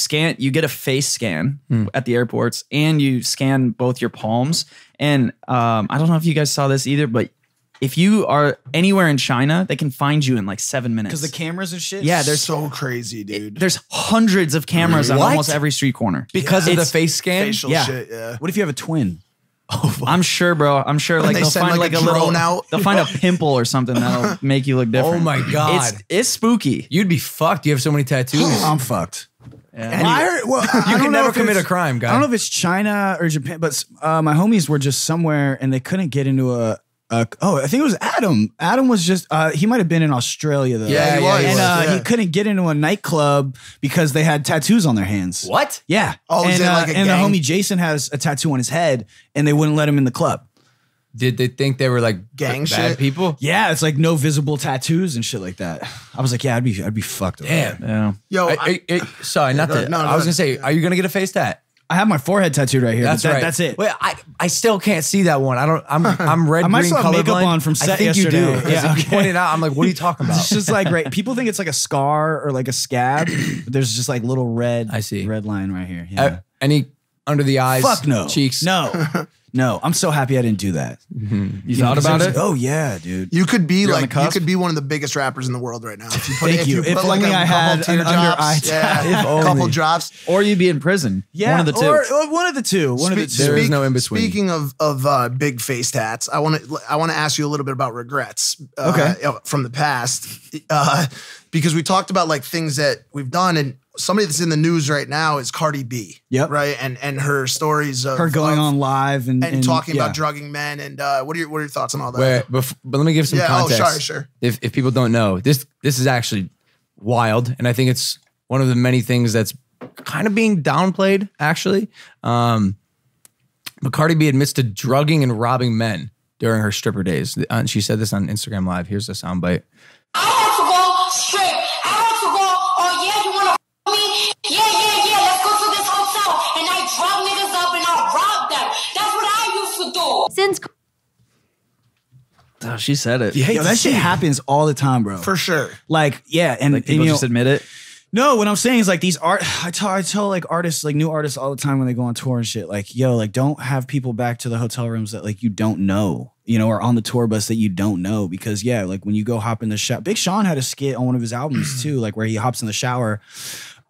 get a face scan at the airports, and you scan both your palms. And I don't know if you guys saw this either, but if you are anywhere in China, they can find you in like 7 minutes. Because the cameras and shit. Yeah, They're there's so crazy, dude. there's hundreds of cameras on What? almost every street corner. Because of the It's face scan? Facial yeah. shit, yeah. What if you have a twin? I'm sure, bro. I'm sure like they they'll send, find like, like a a little drone out. They'll find a pimple or something that'll make you look different. Oh my God. It's spooky. You'd be fucked. You have so many tattoos. I'm fucked. Yeah. Well, I heard, well, You I can don't know never if commit a it's- crime, guy. I don't know if it's China or Japan, but my homies were just somewhere and they couldn't get into I think it was Adam. Adam was just he might have been in Australia though. Yeah, he was. And Yeah. he couldn't get into a nightclub because they had tattoos on their hands. What? Yeah. Oh, is and it like a and the gang? homie Jason has a tattoo on his head, and they wouldn't let him in the club. Did they think they were like Gang bad shit? people? Yeah, it's like no visible tattoos and shit like that. I was like, yeah, I'd be fucked up. Damn. Yeah. Yo, Sorry, not that. No, I was gonna say, are you gonna get a face tat? I have my forehead tattooed right here. That's but right. That's it. Wait, I still can't see that one. I'm red, I might green, still have makeup colorblind. on from set I think yesterday. you do. 'Cause Yeah, if you okay. pointed out, I'm like, what are you talking about? It's just like right. People think it's like a scar or like a scab. But there's just like little red. I see. Red line right here. Yeah. Any under the eyes? Fuck no. Cheeks? No. I'm so happy I didn't do that. You thought about it? Oh yeah, dude. you could be You're on like the you cusp? could be one of the biggest rappers in the world right now. If you put, Thank you. If put like only a I couple had tear an under drops, eye yeah, tap. If a couple only. drops. Or you'd be in prison. Yeah, One of the two. Or one of the two. One of the two. There is no in between. Speaking of big face tats, I want to ask you a little bit about regrets. From the past, because we talked about like things that we've done, and somebody that's in the news right now is Cardi B. Yep. Right, and her stories of Her going on live and talking yeah. about drugging men, and what are your thoughts on all that? But let me give some context. Oh, sure. If people don't know, this is actually wild, and I think it's one of the many things that's kind of being downplayed, actually. But Cardi B admits to drugging and robbing men during her stripper days. And she said this on Instagram Live. Here's the soundbite. I had to go strip. I had to go, oh yeah, you wanna me? Yeah, let's go to this hotel. And I drop niggas up and I rob them. That's what I used to do. Since Oh, she said it. Yo, that shit happens all the time, bro. For sure. Like, yeah, and, Like people and, you just know, admit it. no, what I'm saying is like these I tell like artists, like new artists all the time when they go on tour and shit, like, yo, like don't have people back to the hotel rooms that like you don't know, you know, or on the tour bus that you don't know. Because yeah, like when you go hop in the shower, Big Sean had a skit on one of his albums too, like where he hops in the shower,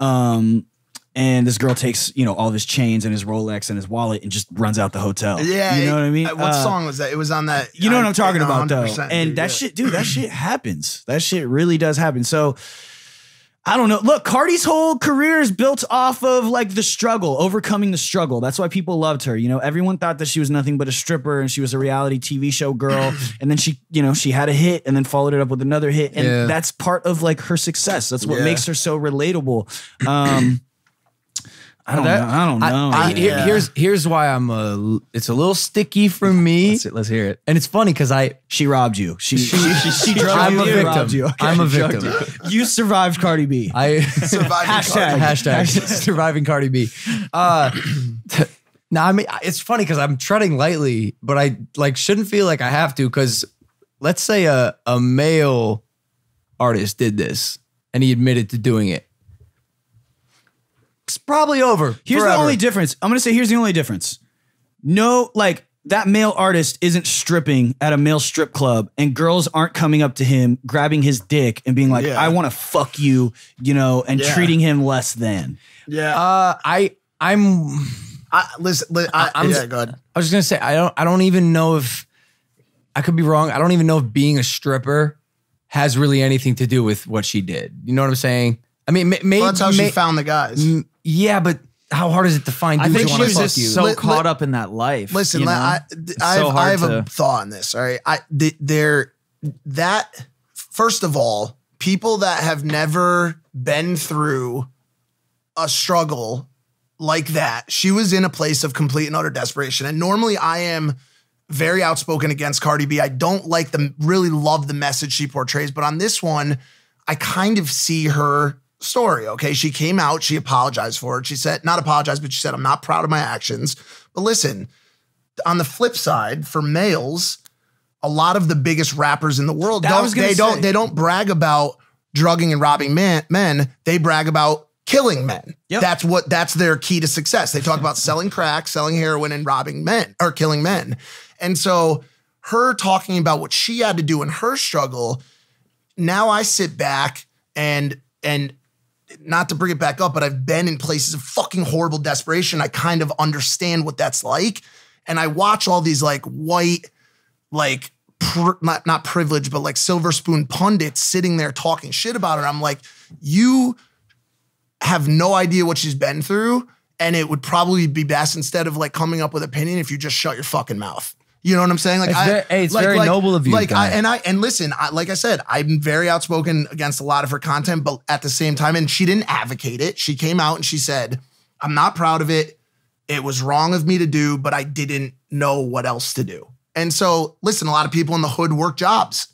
and this girl takes, you know, all of his chains and his Rolex and his wallet and just runs out the hotel. Yeah, you know what I mean? What song was that? It was on that. You know what I'm talking about, though. 100%, And dude, that shit, dude, that shit happens. That shit really does happen. So I don't know. Look, Cardi's whole career is built off of like the struggle, overcoming the struggle. That's why people loved her. You know, everyone thought that she was nothing but a stripper and she was a reality TV show girl. And then she, you know, she had a hit and then followed it up with another hit. And that's part of like her success. That's what makes her so relatable. I don't know. Here's why it's a little sticky for me. Let's hear it. And it's funny because She robbed you. She drugged I'm you a and victim. robbed you. Okay. I'm a She drugged victim. You survived Cardi B. Surviving Hashtag. surviving Cardi B. Now, I mean, it's funny because I'm treading lightly, but I like shouldn't feel like I have to because let's say a male artist did this and he admitted to doing it. It's probably over. Here's forever. the only difference. I'm going to say here's the only difference. No, like that male artist isn't stripping at a male strip club and girls aren't coming up to him, grabbing his dick and being like, I want to fuck you, you know, and treating him less than. Yeah. I'm Listen, go ahead. I was just gonna say I don't even know if I could be wrong. I don't even know if being a stripper has really anything to do with what she did. You know what I'm saying? I mean, maybe Well, that's how she found the guys. Yeah, but how hard is it to find I dudes think who she want was to fuck just you? so caught up in that life. Listen, you know? I have a thought on this. All right, first of all, people that have never been through a struggle like that, she was in a place of complete and utter desperation. And normally, I am very outspoken against Cardi B. I don't really love the message she portrays, but on this one, I kind of see her story. Okay, she came out, she apologized for it. She said, not apologized, but she said, I'm not proud of my actions. But listen, on the flip side, for males, a lot of the biggest rappers in the world they don't brag about drugging and robbing men. They brag about killing men. Yep. That's their key to success. They talk about selling crack, selling heroin, and robbing men or killing men. And so her talking about what she had to do in her struggle, now I sit back and not to bring it back up, but I've been in places of fucking horrible desperation. I kind of understand what that's like. And I watch all these like white, like not privileged, but like silver spoon pundits sitting there talking shit about her. I'm like, you have no idea what she's been through. And it would probably be best, instead of like coming up with opinion, if you just shut your fucking mouth. You know what I'm saying? Like, it's very noble of you. Like, listen, like I said, I'm very outspoken against a lot of her content, but at the same time, and she didn't advocate it. She came out and she said, I'm not proud of it. It was wrong of me to do, but I didn't know what else to do. And so, listen, a lot of people in the hood work jobs.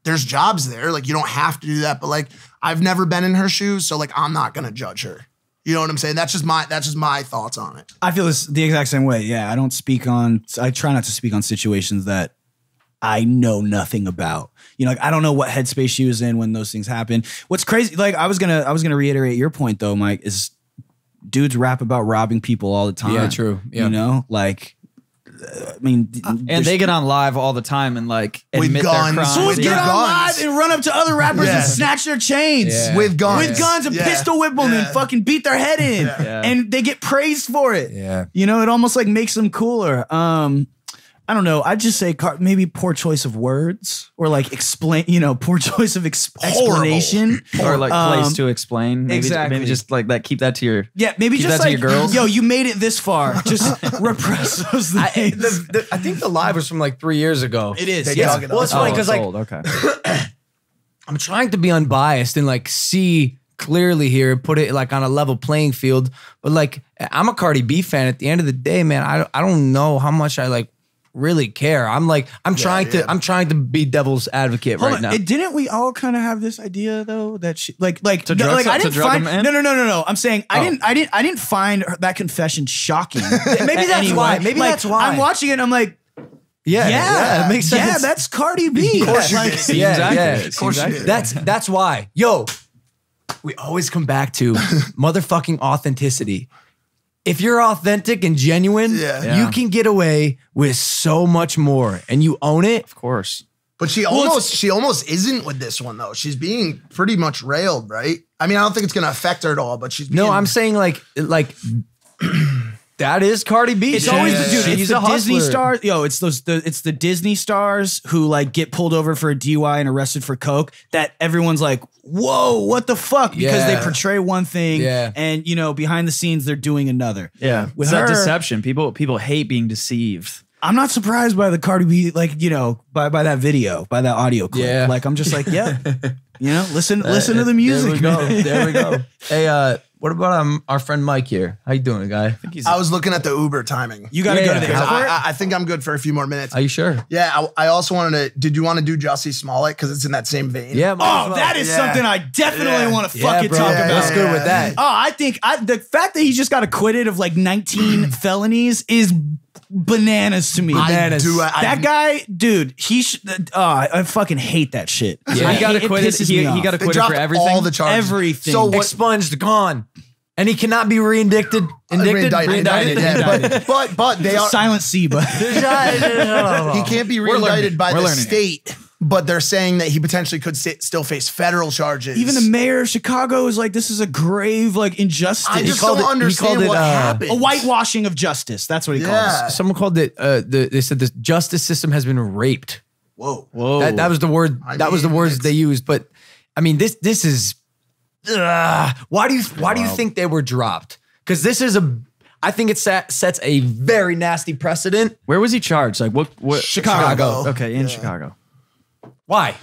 There's jobs there. Like, you don't have to do that, but like, I've never been in her shoes, so like, I'm not gonna judge her. You know what I'm saying? That's just my thoughts on it. I feel the exact same way. Yeah, I try not to speak on situations that I know nothing about. You know, like I don't know what headspace she was in when those things happen. What's crazy, like I was gonna reiterate your point though, Mike, is dudes rap about robbing people all the time. Yeah, true. Yeah. You know, like I mean, and they get on live all the time and like with admit guns, their crimes. Fools get on live and run up to other rappers and snatch their chains with guns, and pistol whip them and fucking beat their head in, and they get praised for it. Yeah, you know, it almost like makes them cooler. I don't know. I'd just say maybe poor choice of words or like poor choice of explanation or like place to explain. Maybe, exactly. Maybe just like that. Keep that to your maybe just like your girls. Yo, you made it this far. Just repress those things. I think the live was from like 3 years ago. It is. Yeah. Well, it's funny because like okay. I'm trying to be unbiased and like see clearly here, put it like on a level playing field. But like I'm a Cardi B fan. At the end of the day, man, I don't know how much I like really care. I'm trying to be devil's advocate right now. Didn't we all kind of have this idea though that she I didn't find no. I'm saying I didn't find that confession shocking. Maybe that's why. Maybe that's why. I'm watching it and I'm like, yeah, it makes sense. Yeah, that's Cardi B. Of course you did. Of course you did. That's why. Yo, we always come back to motherfucking authenticity. If you're authentic and genuine, you can get away with so much more, and you own it. Of course. But she almost isn't with this one though. She's being pretty much railed, right? I mean, I don't think it's gonna affect her at all. But she's I'm saying like that is Cardi B. It's always the dude. It's the Disney stars. Yo, it's the Disney stars who like get pulled over for a DUI and arrested for coke. That everyone's like, whoa, what the fuck? Because they portray one thing, and you know, behind the scenes they're doing another. Yeah, with that deception, people hate being deceived. I'm not surprised by the Cardi B, like you know, by that video, by that audio clip. Yeah. Like I'm just like, yeah, you know, listen to the music. There we go. Hey, what about our friend Mike here? How you doing, guy? I was looking at the Uber timing. You got to go to the airport. I think I'm good for a few more minutes. Are you sure? Yeah. I also wanted to. Did you want to do Jussie Smollett because it's in that same vein? Yeah. That is something I definitely want to fucking talk about. What's good with that? Oh, I think the fact that he just got acquitted of like 19 felonies is bananas to me. That guy, dude, he should. I fucking hate that shit. Yeah, he got acquitted. He got acquitted for everything. All the charges. Everything. So expunged, gone. And he cannot be reindicted. Indicted. Yeah, but they are silent C, but he can't be reindicted by the state. But they're saying that he potentially could still face federal charges. Even the mayor of Chicago is like, this is a grave like injustice. I just don't understand what happened. A whitewashing of justice. That's what he calls it. Someone called it. They said the justice system has been raped. Whoa. That was the word. That was the words they used. But I mean, this is. Why do you think they were dropped? Because this is I think it sets a very nasty precedent. Where was he charged? Like what? Chicago. Okay, in Chicago. Why?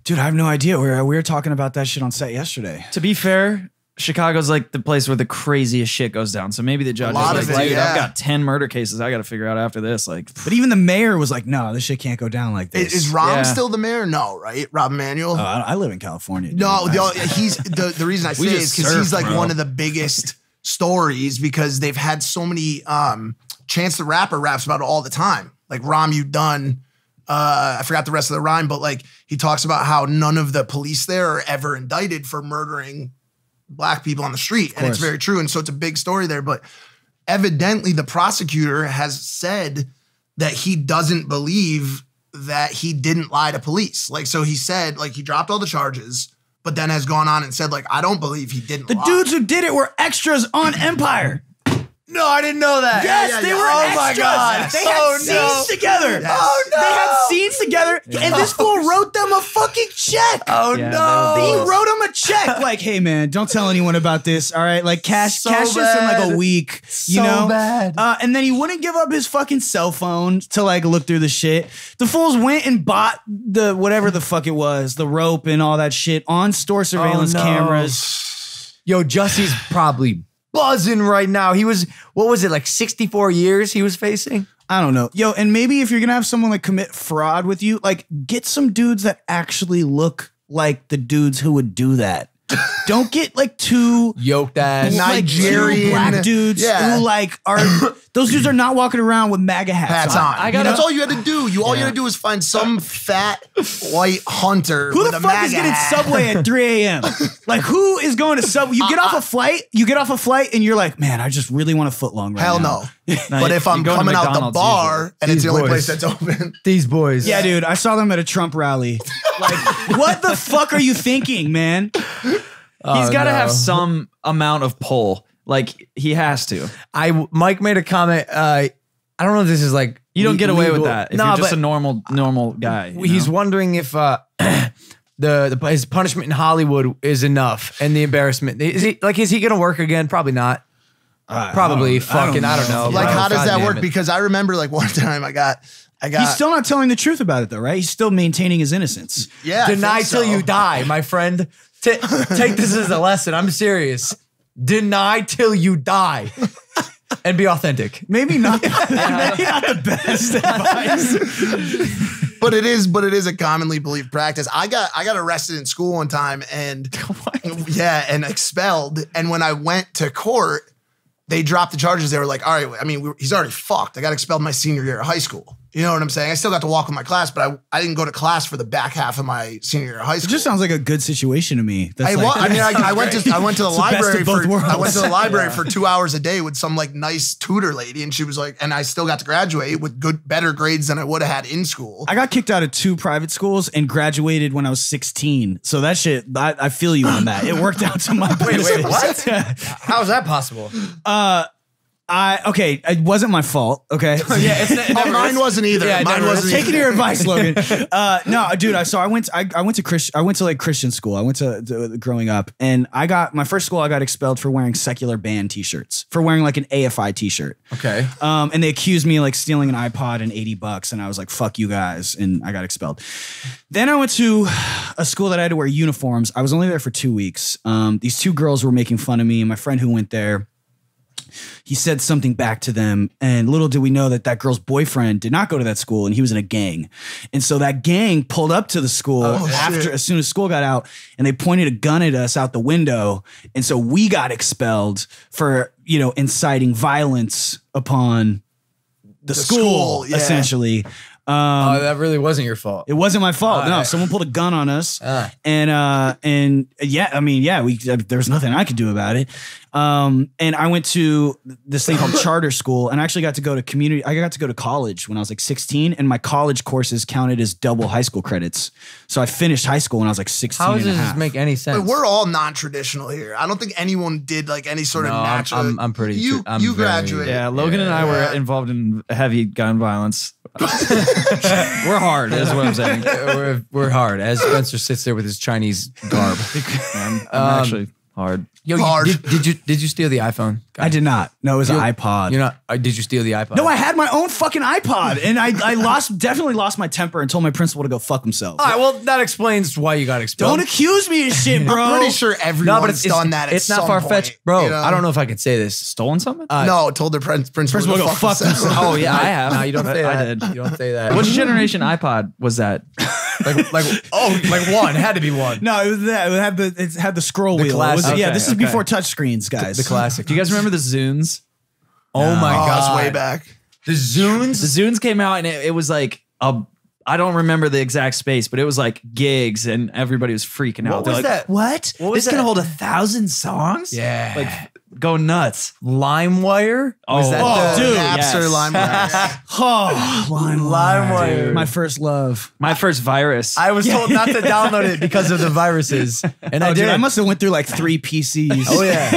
Dude, I have no idea. We were talking about that shit on set yesterday. To be fair, Chicago's like the place where the craziest shit goes down. So maybe the judge is like, dude, I've got 10 murder cases I got to figure out after this. Like, but even the mayor was like, no, this shit can't go down like this. Is Rahm still the mayor? No, right? Rahm Emanuel? I live in California. Dude. No, he's the reason I say is because he's like one of the biggest stories because they've had so many Chance the Rapper raps about it all the time. Like Rahm, you done. I forgot the rest of the rhyme, but like he talks about how none of the police there are ever indicted for murdering black people on the street. And it's very true. And so it's a big story there. But evidently the prosecutor has said that he doesn't believe that he didn't lie to police. Like, so he said, like, he dropped all the charges, but then has gone on and said, like, I don't believe he didn't lie. The dudes who did it were extras on Empire. No, I didn't know that. Yes, they were Oh my extras. God. They had scenes together. Oh no, they had scenes together, and this fool wrote them a fucking check. Oh Yeah, no. they He were- wrote him a check like, hey man, don't tell anyone about this. All right, like cash So this in bad. like a week. You So know, bad. And then he wouldn't give up his fucking cell phone to like look through the shit. The fools went and bought the whatever the fuck it was, the rope and all that shit on store surveillance no. cameras. Yo, Jussie's probably buzzing right now. He was, what was it, like 64 years he was facing? I don't know. Yo, and maybe if you're gonna have someone like commit fraud with you, like get some dudes that actually look like the dudes who would do that. Don't get like two Yoked ass. like two Nigerian- black dudes Yeah. who like are those dudes are not walking around with MAGA hats Hats on. I got- That's all you had to do. All you had to do was find some fat white hunter Who with the a fuck MAGA is getting hat. Subway at 3 a.m.? Like who is going to Subway? You get off a flight, and you're like, man, I just really want a footlong right Hell now. no. But if I'm you go to coming out the McDonald's bar usually. and it's These the only boys. place that's open, These boys. Yeah, dude, I saw them at a Trump rally. Like, what the fuck are you thinking, man? He's got to no. have some amount of pull. Like he has to. Mike made a comment. I don't know if this is like You don't get away with legal. that if No, you're just but a normal guy. you he's know? wondering if his punishment in Hollywood is enough and the embarrassment. Is he gonna work again? Probably not. Probably I don't know. like how does God that damn work? it. Because I remember like one time I got He's still not telling the truth about it, though, right? He's still maintaining his innocence. yeah, I Deny think till so. you die, my friend. Take this as a lesson. I'm serious. Deny till you die, and be authentic. Maybe not. Maybe not the best advice. But it is a commonly believed practice. I got arrested in school one time and and expelled. And when I went to court, they dropped the charges. They were like, all right, I mean, he's already fucked. I got expelled my senior year of high school. You know what I'm saying? I still got to walk with my class, but I didn't go to class for the back half of my senior year of high school. It just sounds like a good situation to me. That's I went to the It's the best library of both for worlds. I went to the library for 2 hours a day with some like nice tutor lady, and she was like, and I still got to graduate with better grades than I would have had in school. I got kicked out of 2 private schools and graduated when I was 16. So that shit, I feel you on that. It worked out to my benefit. what? How is that possible? It wasn't my fault. Okay. Yeah, it's Mine wasn't either. Yeah, Mine never. wasn't Taking either. your advice, Logan. No, dude. I went to like Christian school. I went to growing up, and my first school. I got expelled for wearing secular band T-shirts, for wearing like an AFI T-shirt. Okay. And they accused me of like stealing an iPod and $80, and I was like, "Fuck you guys," and I got expelled. Then I went to a school that I had to wear uniforms. I was only there for 2 weeks. These 2 girls were making fun of me, and my friend who went there, he said something back to them, and little did we know that girl's boyfriend did not go to that school, and he was in a gang. And so that gang pulled up to the school as soon as school got out, and they pointed a gun at us out the window. And so we got expelled for, inciting violence upon the school, yeah. essentially. That really wasn't your fault. It wasn't my fault. No, right. someone pulled a gun on us, Ah. and there was nothing I could do about it. And I went to this thing called charter school, and I actually got to go to community. I got to go to college when I was like 16, and my college courses counted as double high school credits. So I finished high school when I was like 16. How does and a this half. make any sense? But we're all non-traditional here. I don't think anyone did like any sort of No, natural. I'm pretty. You I'm you very- graduated. Yeah, Logan and I were involved in heavy gun violence. We're hard, is what I'm saying. we're hard. As Spencer sits there with his Chinese garb. I'm actually hard. Yo, Hard. Did you steal the iPhone? I did not. No, it was an iPod. You're not. Did you steal the iPod? No, I had my own fucking iPod, and I definitely lost my temper and told my principal to go fuck himself. All right. Well, that explains why you got expelled. Don't accuse me of shit, bro. I'm pretty sure everyone's No, but it's done that. It's at not some far fetched, point, bro. you know? I don't know if I can say this. Stolen something? No, told their principal Principal to go fuck themselves. Oh yeah, I have. No, you don't say that. I did. You don't say that. Which generation iPod was that? like one. It had to be one. No, it was that. It had the scroll wheel. classic. Yeah, this is Okay, before touchscreens, guys. The classic. Do you guys remember the Zunes? Oh my Oh, god. that's way back. The Zunes. The Zunes came out and it was like I don't remember the exact space, but it was like gigs and everybody was freaking out. What They're was like, that? What? What was This can that? hold 1,000 songs? Yeah. Like go nuts. LimeWire. Oh, that oh, the- dude. Napster, yes. LimeWire. Oh, LimeWire. My first love. My first virus. I was told not to download it because of the viruses, and I did. Dude, I must have went through like 3 PCs. Oh yeah.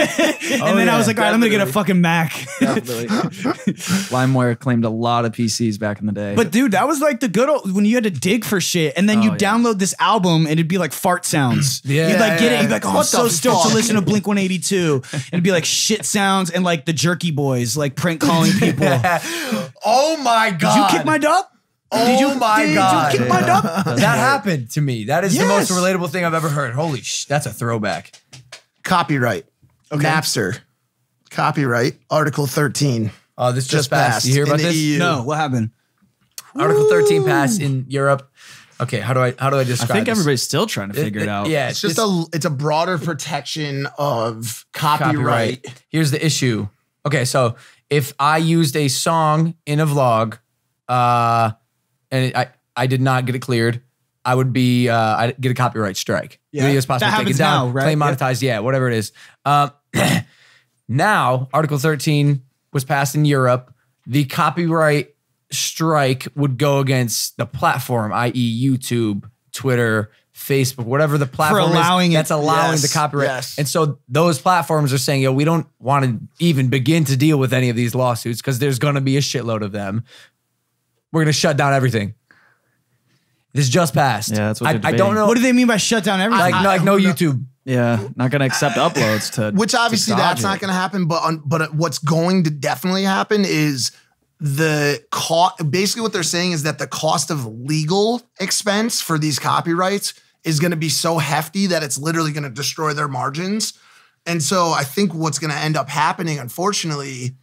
And then I was like, all right, I'm gonna get a fucking Mac. Definitely. LimeWire claimed a lot of PCs back in the day. But dude, that was like the good old when you had to dig for shit, and then you download this album, and it'd be like fart sounds. Yeah. You'd like get it. You'd be like, oh, I'm What so the stoked to fuck? listen to Blink 182, and it'd be like shit sounds and like the Jerky Boys, like prank calling people. Oh my god. Did you kick my dog? Oh my god. Did you kick my dog? That happened to me. That is the most Yes. relatable thing I've ever heard. Holy that's a throwback. Copyright. Napster. Copyright. Article 13. Oh, this just passed. You hear in about the this? EU. No, what happened? Article 13 passed in Europe. Okay, how do I I describe think this? everybody's still trying to figure it out. Yeah, It's just it's a broader protection of copyright. Here's the issue. Okay, so if I used a song in a vlog, and I did not get it cleared, I would be I'd get a copyright strike. Yeah. Video's possibly That taken happens down, now, right? claim monetized, yeah, whatever it is. Now, Article 13 was passed in Europe. The copyright strike would go against the platform, i.e. YouTube, Twitter, Facebook, whatever the platform allowing is it. that's allowing Yes, the copyright. yes. And so those platforms are saying, yo, we don't want to even begin to deal with any of these lawsuits because there's going to be a shitload of them. We're going to shut down everything. This just passed. Yeah, that's what I they're don't debating. know. What do they mean by shut down everything? like no YouTube. Yeah, not going to accept uploads to Which obviously to dodge that's not it. going to happen. But what's going to definitely happen is the cost. Basically, what they're saying is that the cost of legal expense for these copyrights is going to be so hefty that it's literally going to destroy their margins. And so I think what's going to end up happening, unfortunately,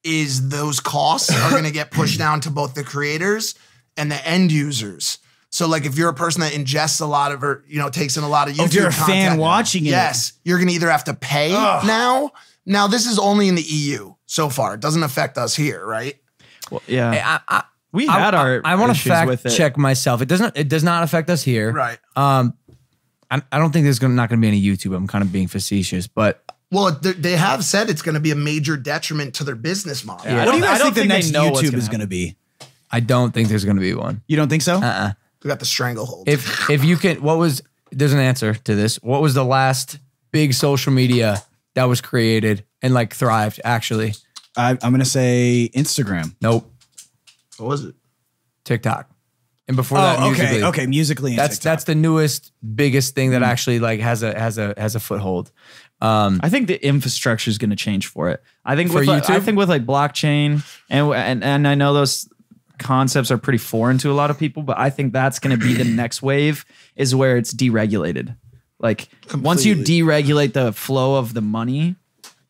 is those costs are going to get pushed down to both the creators and the end users. So like if you're a person that ingests a lot of or takes in a lot of YouTube if you're a fan content, watching it. yes, you're going to either have to pay now. Now this is only in the EU so far. It doesn't affect us here, right? Well, yeah. We I had our I want to issues fact with it. check myself. It does not affect us here. Right. I don't think there's not going to be any YouTube. I'm kind of being facetious, but Well, they have said it's going to be a major detriment to their business model. Yeah. What do you I guys don't think the think they next know what's YouTube gonna is going to be? I don't think there's going to be one. You don't think so? We got the stranglehold. If you can, there's an answer to this. What was the last big social media that was created and like thrived actually? I'm going to say Instagram. Nope. What was it? TikTok. And before that, Musical.ly. Okay, Musically. And That's TikTok. the newest, biggest thing that actually like has a foothold. I think the infrastructure is going to change for it. I think For with YouTube? I think with like blockchain and I know those concepts are pretty foreign to a lot of people, but I think that's going to be the next wave is where it's deregulated. Like once you deregulate the flow of the money,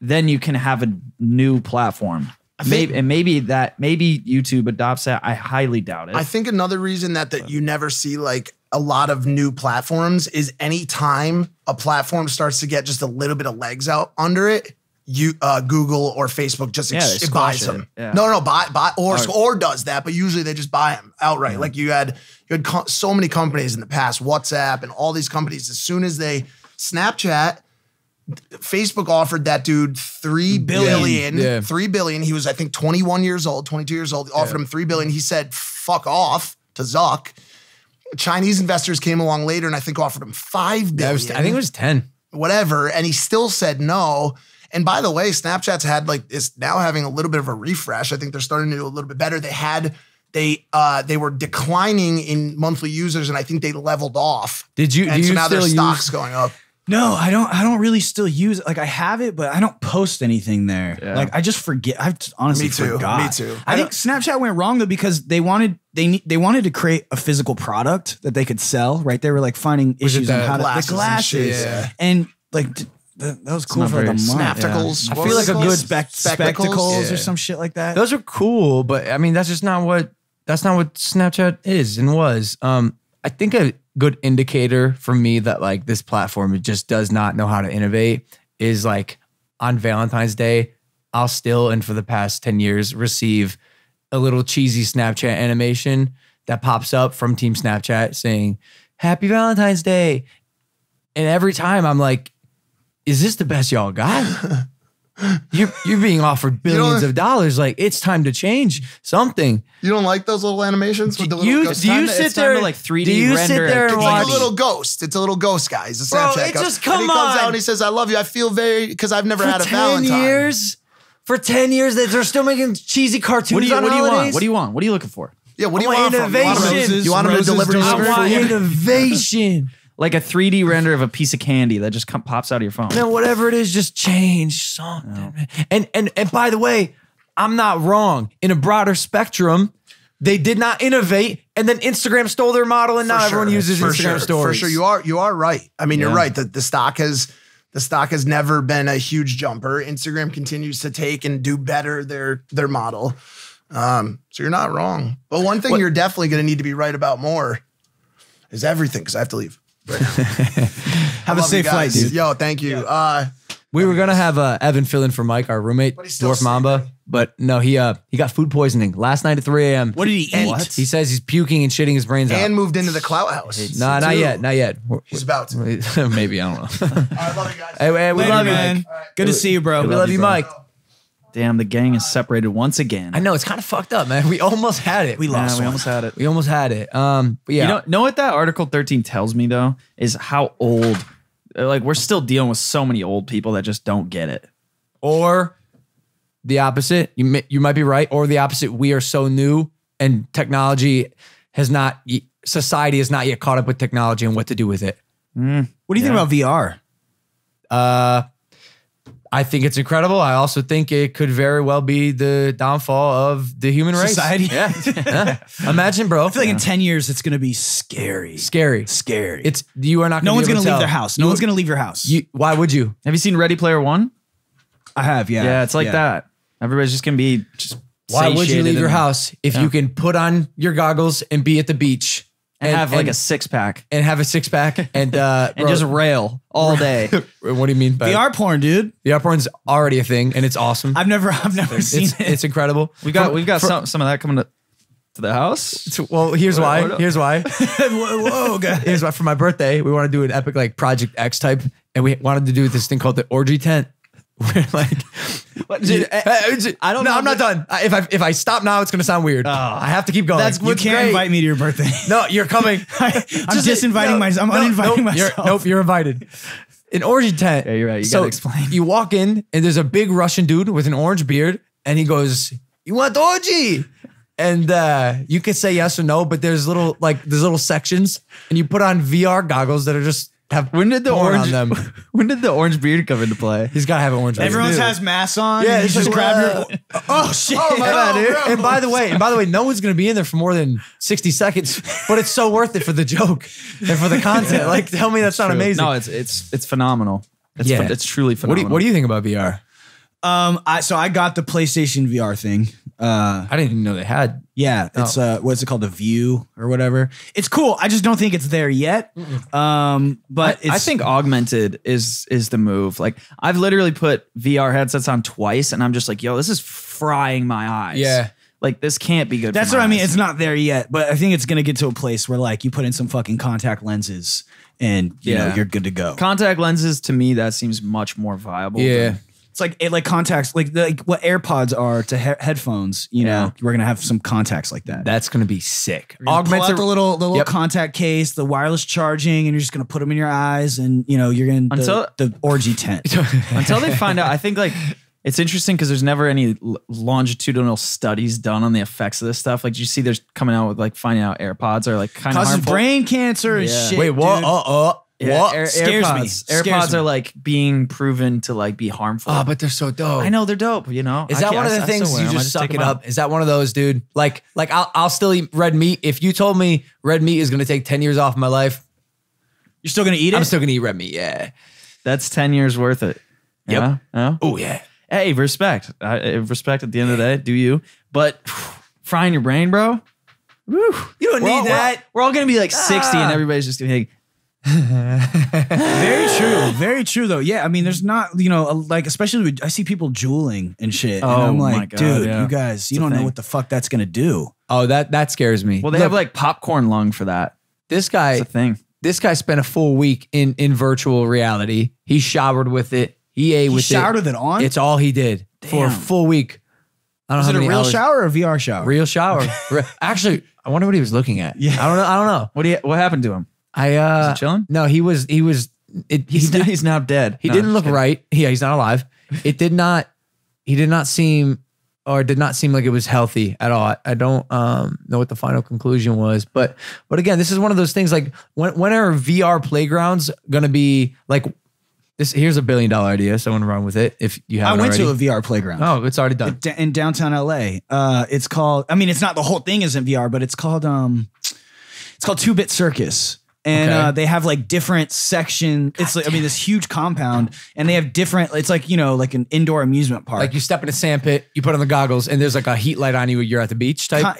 then you can have a new platform. Maybe YouTube adopts that. I highly doubt it. I think another reason that you never see like a lot of new platforms is anytime a platform starts to get just a little bit of legs out under it, Google or Facebook just they it squash buys it. them. Yeah. No, buy or does that, but usually they just buy them outright. Yeah. Like you had so many companies in the past, WhatsApp and all these companies. As soon as Snapchat, Facebook offered that dude $3 billion. Yeah. $3 billion. He was, I think, 22 years old. Offered him $3 billion. He said, "Fuck off" to Zuck. Chinese investors came along later and I think offered him $5 billion. I think it was 10. Whatever, and he still said no. And by the way, Snapchat's had is now having a little bit of a refresh. I think they're starting to do a little bit better. They were declining in monthly users, and I think they leveled off. Do you so now their still stock's use? going up. No, I don't really still use it. Like I have it, but I don't post anything there. Yeah. Like I just forget. I just honestly Me too. forgot. Me too. I think Snapchat went wrong though because they wanted to create a physical product that they could sell. Right, they were like finding issues on the how to glasses the and glasses shit, yeah. and like that was cool not for like a very month. Snapticles. I What feel was like it a called? good Spectacles Yeah. or some shit like that. Those are cool, but I mean that's not what Snapchat is and was. I think a good indicator for me that like this platform just does not know how to innovate is like on Valentine's Day, I'll still and for the past 10 years receive a little cheesy Snapchat animation that pops up from Team Snapchat saying Happy Valentine's Day. And every time I'm like, is this the best y'all got? You're being offered billions of dollars. Like, it's time to change something. You don't like those little animations with the little ghost? Do you sit there like 3D do you render? sit there and It's watch? like a little ghost. It's a little ghost, guys. A Bro, Snapchat it ghost. just And he come comes on. out and he says, "I love you. I feel very," because I've never had a 10 Valentine. years? For 10 years, they're still making cheesy cartoons What do you on want? holidays? What do you want? What are you looking for? Yeah, what do you I want want from me? innovation. You want him to deliver Roses you I want food? innovation. Like a 3D render of a piece of candy that just pops out of your phone. Man, whatever it is, just change something. Man. And by the way, I'm not wrong. In a broader spectrum, they did not innovate, and then Instagram stole their model, and now everyone uses Instagram stories. For sure, you are right. I mean, you're right. The stock has never been a huge jumper. Instagram continues to take and do better their model. So you're not wrong. But one thing you're definitely going to need to be right about more is everything, because I have to leave right now. Have a safe flight, dude. Yo, thank you. We were gonna have Evan fill in for Mike, our roommate, he's still Dwarf Mamba, sick. but no, he got food poisoning last night at 3 a.m. What did he eat? What? He says he's puking and shitting his brains And out. moved into the clout house. Nah, not yet, not yet. He's about to. Maybe, I don't know. I love you guys. Hey, we Later, love you, man. Mike. Good to see you, bro. We love you, Mike. Damn, the gang is separated once again. I know, it's kind of fucked up, man. We almost had it. We Yeah, lost we one. almost had it. We almost had it. But yeah. You know what that Article 13 tells me though is how old. Like we're still dealing with so many old people that just don't get it. Or the opposite. You might be right. Or the opposite. We are so new and technology society has not yet caught up with technology and what to do with it. What do you think about VR? I think it's incredible. I also think it could very well be the downfall of the human race. Society? Yeah. Yeah. Imagine, bro. I feel like in 10 years, it's going to be scary. Scary. Scary. You are not No gonna one's be able going to leave tell. their house. No one's going to leave your house. Why would you? Have you seen Ready Player One? I have, yeah. Yeah, it's like that. Everybody's just gonna be just. Why would you satiated leave your and- house if you can put on your goggles and be at the beach and have like a 6-pack and have a 6-pack and and just rail all day? What do you mean by VR porn, dude. VR porn's already a thing and it's awesome. I've never seen it. It's incredible. We've got some of that coming to the house. Well, here's why. Here's why. Whoa, guys. Here's why. For my birthday, we want to do an epic like Project X type, and we wanted to do this thing called the orgy tent. We're like, I don't know. I'm not done. If I stop now, it's gonna sound weird. I have to keep going. You can't invite me to your birthday. No, you're coming. I'm disinviting myself. I'm uninviting myself. You're invited. An orgy tent. Yeah, you're right. You gotta explain. You walk in and there's a big Russian dude with an orange beard, and he goes, "You want orgy?" And you could say yes or no, but there's little sections, and you put on VR goggles that are just have When did the porn orange on them. When did the orange beard come into play? He's got to have an orange beard. Everyone has masks on. Yeah, and you it's just like, grab your. Oh shit! Oh my God, dude. And by the way, no one's gonna be in there for more than 60 seconds, but it's so worth it for the joke and for the content. Like, tell me that's not amazing. No, it's phenomenal. It's Yeah. it's truly phenomenal. What do you think about VR? I got the PlayStation VR thing. I didn't even know they had. Yeah, it's what's it called, the View or whatever. It's cool. I just don't think it's there yet. But I think augmented is the move. Like I've literally put VR headsets on twice, and I'm just like, yo, this is frying my eyes. Yeah. Like this can't be good. that's for what my I mean. eyes. It's not there yet, but I think it's gonna get to a place where like you put in some fucking contact lenses and you know you're good to go. Contact lenses to me that seems much more viable. Yeah. than- It's like contacts, like what AirPods are to headphones. You know, we're gonna have some contacts like that. That's gonna be sick. Pull out the little Yep. contact case, the wireless charging, and you're just gonna put them in your eyes, and you know you're gonna the orgy tent. until they find out. I think like it's interesting because there's never any longitudinal studies done on the effects of this stuff. Like, you see, there's coming out with like finding out AirPods are like kind of Causes harmful. brain cancer and Yeah. shit. Wait, what? dude. Yeah, What? Scares me. AirPods Scares me. are like being proven to like be harmful. Oh, but they're so dope. I know they're dope. You know, Is that one of the things you just suck it up? Is that one of those, dude? Like I'll still eat red meat. If you told me red meat is gonna take 10 years off my life, You're still gonna eat it? I'm still gonna eat red meat. Yeah. That's 10 years worth it. Yep. Yeah. Oh yeah. Hey, respect. Respect at the end of the day. Do you? But frying your brain, bro. Woo. You don't need that. We're all gonna be like 60, and everybody's just gonna be Very true. Very true, though. Yeah, I mean, there's not, you know, like, especially with, I see people jeweling and shit. And I'm my like, God, dude, yeah. you guys, you don't know thing. what the fuck that's gonna do. Oh, that scares me. well, they have like popcorn lung for that. this guy. It's a thing. This guy spent a full week in virtual reality. He showered with it. He ate He with showered with it on? It's all he did for a full week. I don't Was know it how a many real hours. shower or a VR shower? Real shower. Actually, I wonder what he was looking at. Yeah. I don't know. What happened to him? Was he chilling? No, he was. He's now dead. He didn't look right. Yeah, he's not alive. He did not seem like it was healthy at all. I don't know what the final conclusion was, but again, this is one of those things like when are VR playgrounds gonna be like this? Here's $1 billion idea. Someone run with it if you haven't. I went already. to a VR playground. Oh, it's already done. In downtown LA. It's called, I mean, it's not the whole thing isn't VR, but it's called 2-Bit Circus. And Okay. they have like different section. It's like, I mean, this huge compound and they have different, it's like, you know, like an indoor amusement park. Like you step in a sand pit, you put on the goggles, and there's like a heat light on you when you're at the beach type.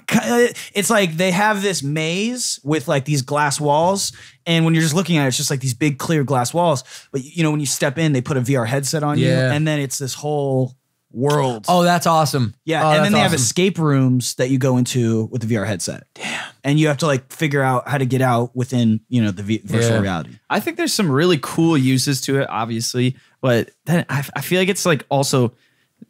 It's like they have this maze with like these glass walls. And when you're just looking at it, it's just like these big clear glass walls. But you know, when you step in, they put a VR headset on you. Yeah. And then it's this whole world. Oh, that's awesome. Yeah, Oh, and then that's they have awesome. escape rooms that you go into with the VR headset. Damn. And you have to like figure out how to get out within, you know, the virtual Yeah. reality. I think there's some really cool uses to it, obviously, but then I feel like it's like also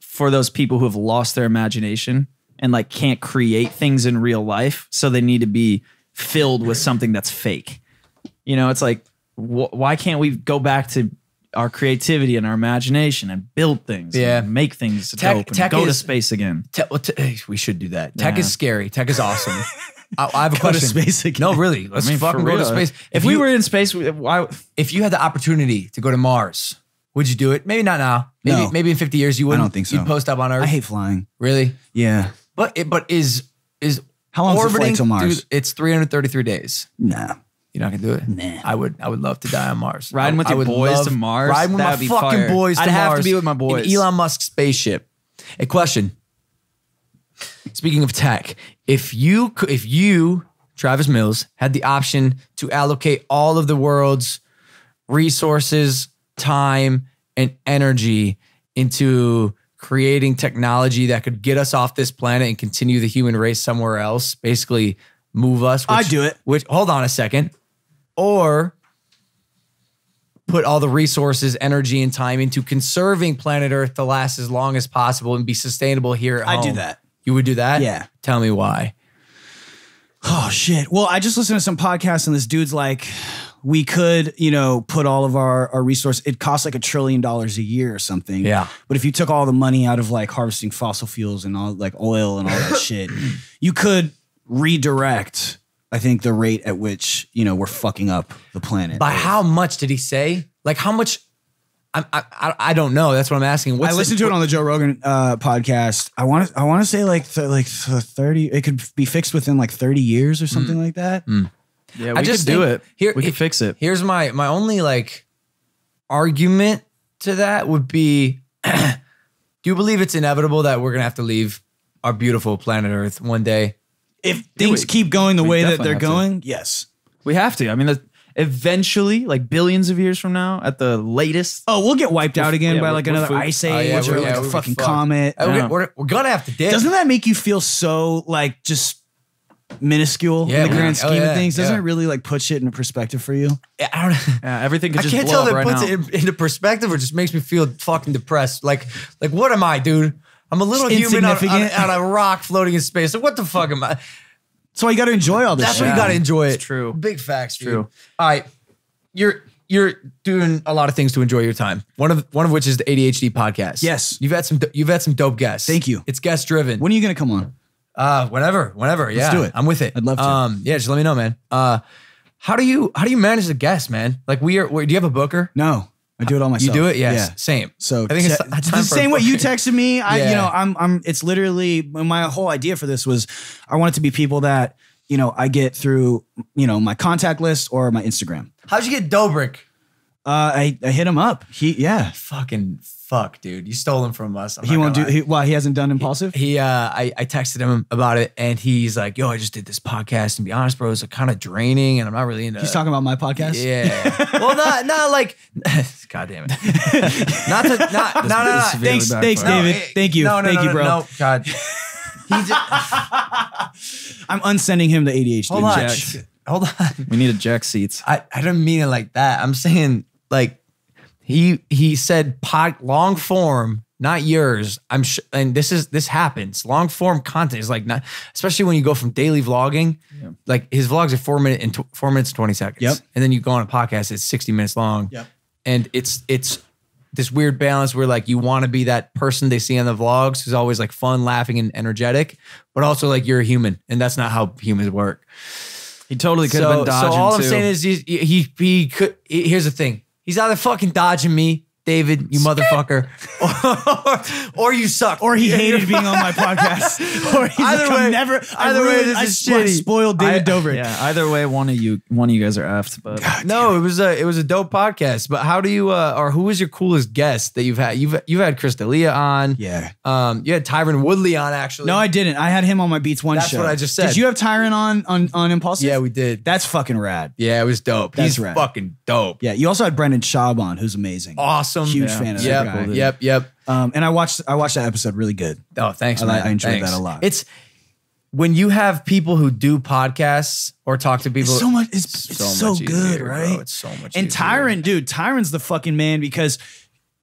for those people who have lost their imagination and like can't create things in real life, so they need to be filled with something that's fake. You know, it's like why can't we go back to our creativity and our imagination and build things, Yeah. and make things Tech- dope, and tech go to is- space again. We should do that. Tech Yeah. is scary. Tech is awesome. I have a Go to question. space again. No, really. Let's fucking go to space. If we were in space, why? if you had the opportunity to go to Mars, would you do it? Maybe not now. No. Maybe in 50 years you wouldn't. don't think so. You'd post up on Earth. I hate flying. Really? Yeah. But is How long's the flight orbiting to Mars? Dude, it's 333 days. Nah. You're not gonna do it? Nah. I would love to die on Mars. Riding with I your would boys love- to Mars? Riding with That'd my be fucking fire. boys to I'd have to Mars. be with my boys. In Elon Musk's spaceship. A question. Speaking of tech, if you, Travis Mills, had the option to allocate all of the world's resources, time, and energy into creating technology that could get us off this planet and continue the human race somewhere else, basically move us. I'd do it. Which, hold on a second. Or put all the resources, energy, and time into conserving planet Earth to last as long as possible and be sustainable here at home. I'd do that. You would do that? Yeah. Tell me why. Oh shit. Well, I just listened to some podcasts and this dude's like, we could, you know, put all of our resource. It costs like $1 trillion a year or something. Yeah. But if you took all the money out of like harvesting fossil fuels and all like oil and all that shit, you could redirect, I think, the rate at which, you know, we're fucking up the planet. By how much did he say? Like how much? I don't know. That's what I'm asking. I listened to it on the Joe Rogan podcast. I want to say like 30. It could be fixed within like 30 years or something like that. Yeah, I we just could do think- it. We could fix it. Here's my only like argument to that would be, do you believe it's inevitable that we're gonna have to leave our beautiful planet Earth one day? If things keep going the way that definitely they're have to. going, yes. We have to. I mean, eventually, like billions of years from now, at the latest. Oh, we'll get wiped out again yeah, by we're- like we're another food. ice Oh, age yeah, or we're- like yeah, a we're fucking fucked. comet. We're gonna have to dip. Doesn't that make you feel so like just minuscule Yeah, in the man. grand Oh, scheme yeah, of things? Doesn't yeah. it really like put shit into perspective for you? I don't. Yeah, everything could I just can't blow tell up if it right puts now. it into perspective or just makes me feel fucking depressed. Like what am I, dude? I'm a little Just human on insignificant. a rock floating in space. Like, what the fuck am I? So you got to enjoy all this That's shit. what you got to enjoy. It's true. Big facts, dude. True. All right, you're doing a lot of things to enjoy your time. One of which is the ADHD podcast. Yes. you've had some dope guests. Thank you. It's guest driven. When are you going to come on? Whenever. Yeah, do it. I'm with it. I'd love to. Yeah, just let me know, man. How do you manage the guests, man? Like do you have a booker? No, I do it all myself. You do it? Yes. Yeah. Same. So I think it's the time for a same way you booker. texted me. Yeah. I'm. It's literally my whole idea for this was I want it to be people that I get through my contact list or my Instagram. How'd you get Dobrik? I hit him up. Fucking fuck, dude. You stole him from us. He won't do. He hasn't done Impulsive. I texted him about it and he's like, yo, I just did this podcast and be honest, bro, it's kind of draining and I'm not really into He's talking about my podcast. Yeah. Well, not like, God damn it. Not. Thanks, David. Thank you. Thank you, bro. No, God. I'm unsending him the ADHD. Hold on. Jack. Hold on. We need eject seats. I don't mean it like that. I'm saying like He said long form, not yours. I'm sure, and this happens. Long form content is like not, especially when you go from daily vlogging. Yeah. Like his vlogs are 4 minutes and 20 seconds. Yep. And then you go on a podcast, it's 60 minutes long. Yep. And it's this weird balance where like you want to be that person they see on the vlogs who's always like fun, laughing, and energetic, but also like you're a human, and that's not how humans work. He totally could have been dodging. So all I'm too. saying is he could. Here's the thing: he's either fucking dodging me, David, you motherfucker, or you suck, or he hated being on my podcast, or he's either way, never. Either way, this is shitty. Spoiled David Dobrik. Yeah, either way, one of you guys are effed. But no, it was a dope podcast. But how do you or who was your coolest guest that you've had? You've had Chris D'Elia on. Yeah. You had Tyron Woodley on actually. No, I didn't. I had him on my Beats One That's show. what I just said. Did you have Tyron on Impulsive? Yeah, we did. That's fucking rad. Yeah, it was dope. That's He's rad. fucking dope. Yeah, you also had Brendan Schaub on, who's amazing. Awesome. Huge fan of that guy. Yep. And I watched that episode. Really good. Oh, thanks, man. I enjoyed Thanks. that a lot. It's when you have people who do podcasts or talk to people. It's so much. It's so much good, easier, right? bro. It's so much. And easier. Tyron's the fucking man because,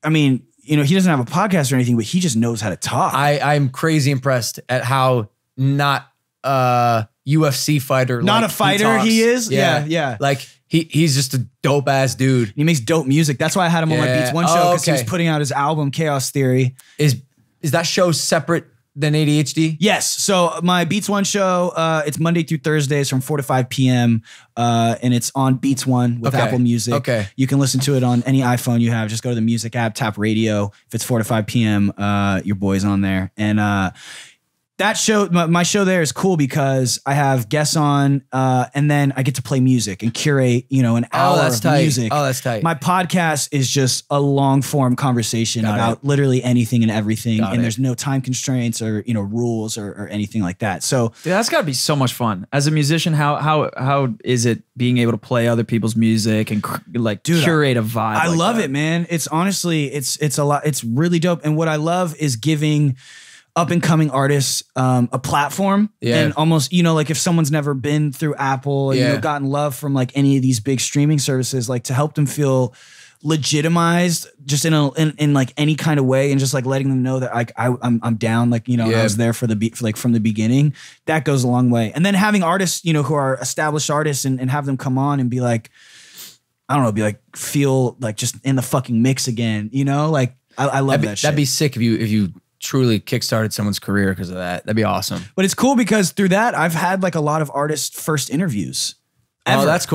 I mean, he doesn't have a podcast or anything, but he just knows how to talk. I'm crazy impressed at how not UFC fighter, Not like, a fighter talks. he is? Yeah. Like he's just a dope ass dude. He makes dope music. That's why I had him on my Yeah. Beats One show because he was Okay. putting out his album Chaos Theory. Is that show separate than ADHD? Yes. So my Beats One show, it's Monday through Thursdays from 4 to 5 p.m. And it's on Beats One with Okay. Apple Music. Okay. You can listen to it on any iPhone you have. Just go to the music app, tap radio. If it's 4 to 5 p.m., your boy's on there. And that show, my show there is cool because I have guests on, and then I get to play music and curate, an hour that's of tight. music. Oh, that's tight. My podcast is just a long form conversation Got about it. literally anything and everything, Got and it. there's no time constraints or rules or anything like that. So dude, that's got to be so much fun. As a musician, how is it being able to play other people's music and curate a vibe? I like love that? it, man. It's honestly, it's a lot. It's really dope. And what I love is giving up and coming artists a platform. Yeah. And almost, like if someone's never been through Apple and Yeah. gotten love from like any of these big streaming services, like to help them feel legitimized just in like any kind of way, and just like letting them know that like I'm down, like I was there for from the beginning. That goes a long way. And then having artists who are established artists and have them come on and be like, I don't know, feel like just in the fucking mix again, like I love that shit. That'd be sick if you truly kickstarted someone's career because of that. That'd be awesome. But it's cool because through that I've had like a lot of artists' first interviews. Ever. Oh, that's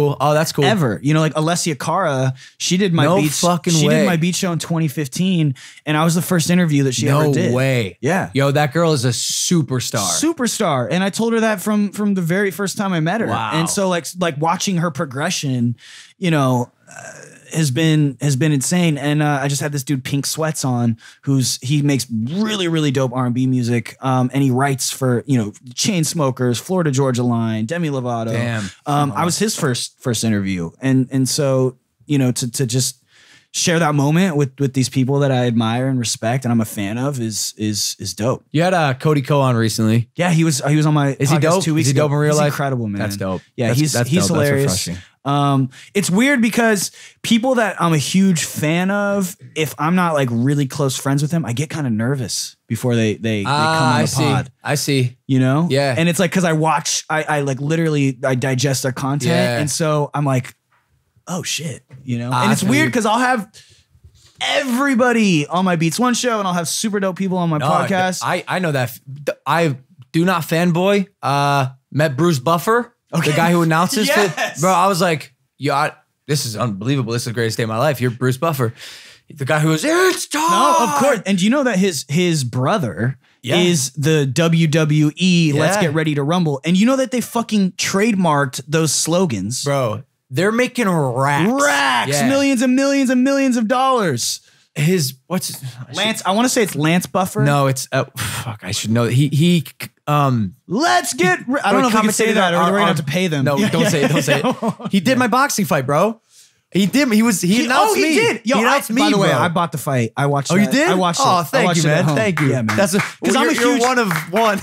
cool. Ever. Like Alessia Cara, she did my No beats. fucking She way. did my beat show in 2015, and I was the first interview that she ever did. No way. Yeah. Yo, that girl is a superstar. Superstar. And I told her that from the very first time I met her. Wow. And so like watching her progression, has been insane. And I just had this dude Pink Sweats on, he makes really, really dope R&B music. And he writes for, Chainsmokers, Florida Georgia Line, Demi Lovato. Damn. I was his first interview. And so, to just share that moment with these people that I admire and respect and I'm a fan of is dope. You had Cody Ko on recently. Yeah, he was on my Is he podcast dope? 2 weeks Is he ago. dope in real He's life? incredible, man. That's dope. Yeah, That's he's dope. That's hilarious. refreshing. It's weird because people that I'm a huge fan of, if I'm not like really close friends with them, I get kind of nervous before they come on the pod. I see. Yeah. And it's like, cause I like literally I digest their content. Yeah. And so I'm like, oh shit, and I it's feel weird you. because I'll have everybody on my Beats One show and I'll have super dope people on my podcast. I know that. I do not fanboy. Met Bruce Buffer, the guy who announces Yes. it. Bro, I was like, this is unbelievable. This is the greatest day of my life. You're Bruce Buffer. The guy who goes, it's time. No, of course. And do you know that his brother Yeah. is the WWE Let's Yeah. Get Ready to Rumble? And you know that they fucking trademarked those slogans? Bro, they're making racks. Racks, Yeah. millions and millions and millions of dollars. What's Lance, I want to say it's Lance Buffer. No, it's fuck. I should know. He Let's get. I don't know if we can say that or we're going to have to pay them. No, Yeah, don't yeah, say it. Don't say it. He did my boxing fight, bro. He did. He announced me. He did. Yo, he announced me, by the way, bro. I bought the fight. I watched. Oh, that. you did? I watched it. Oh, I thank watched you, it at man. home. Thank you. Yeah, man. That's because you're one of one.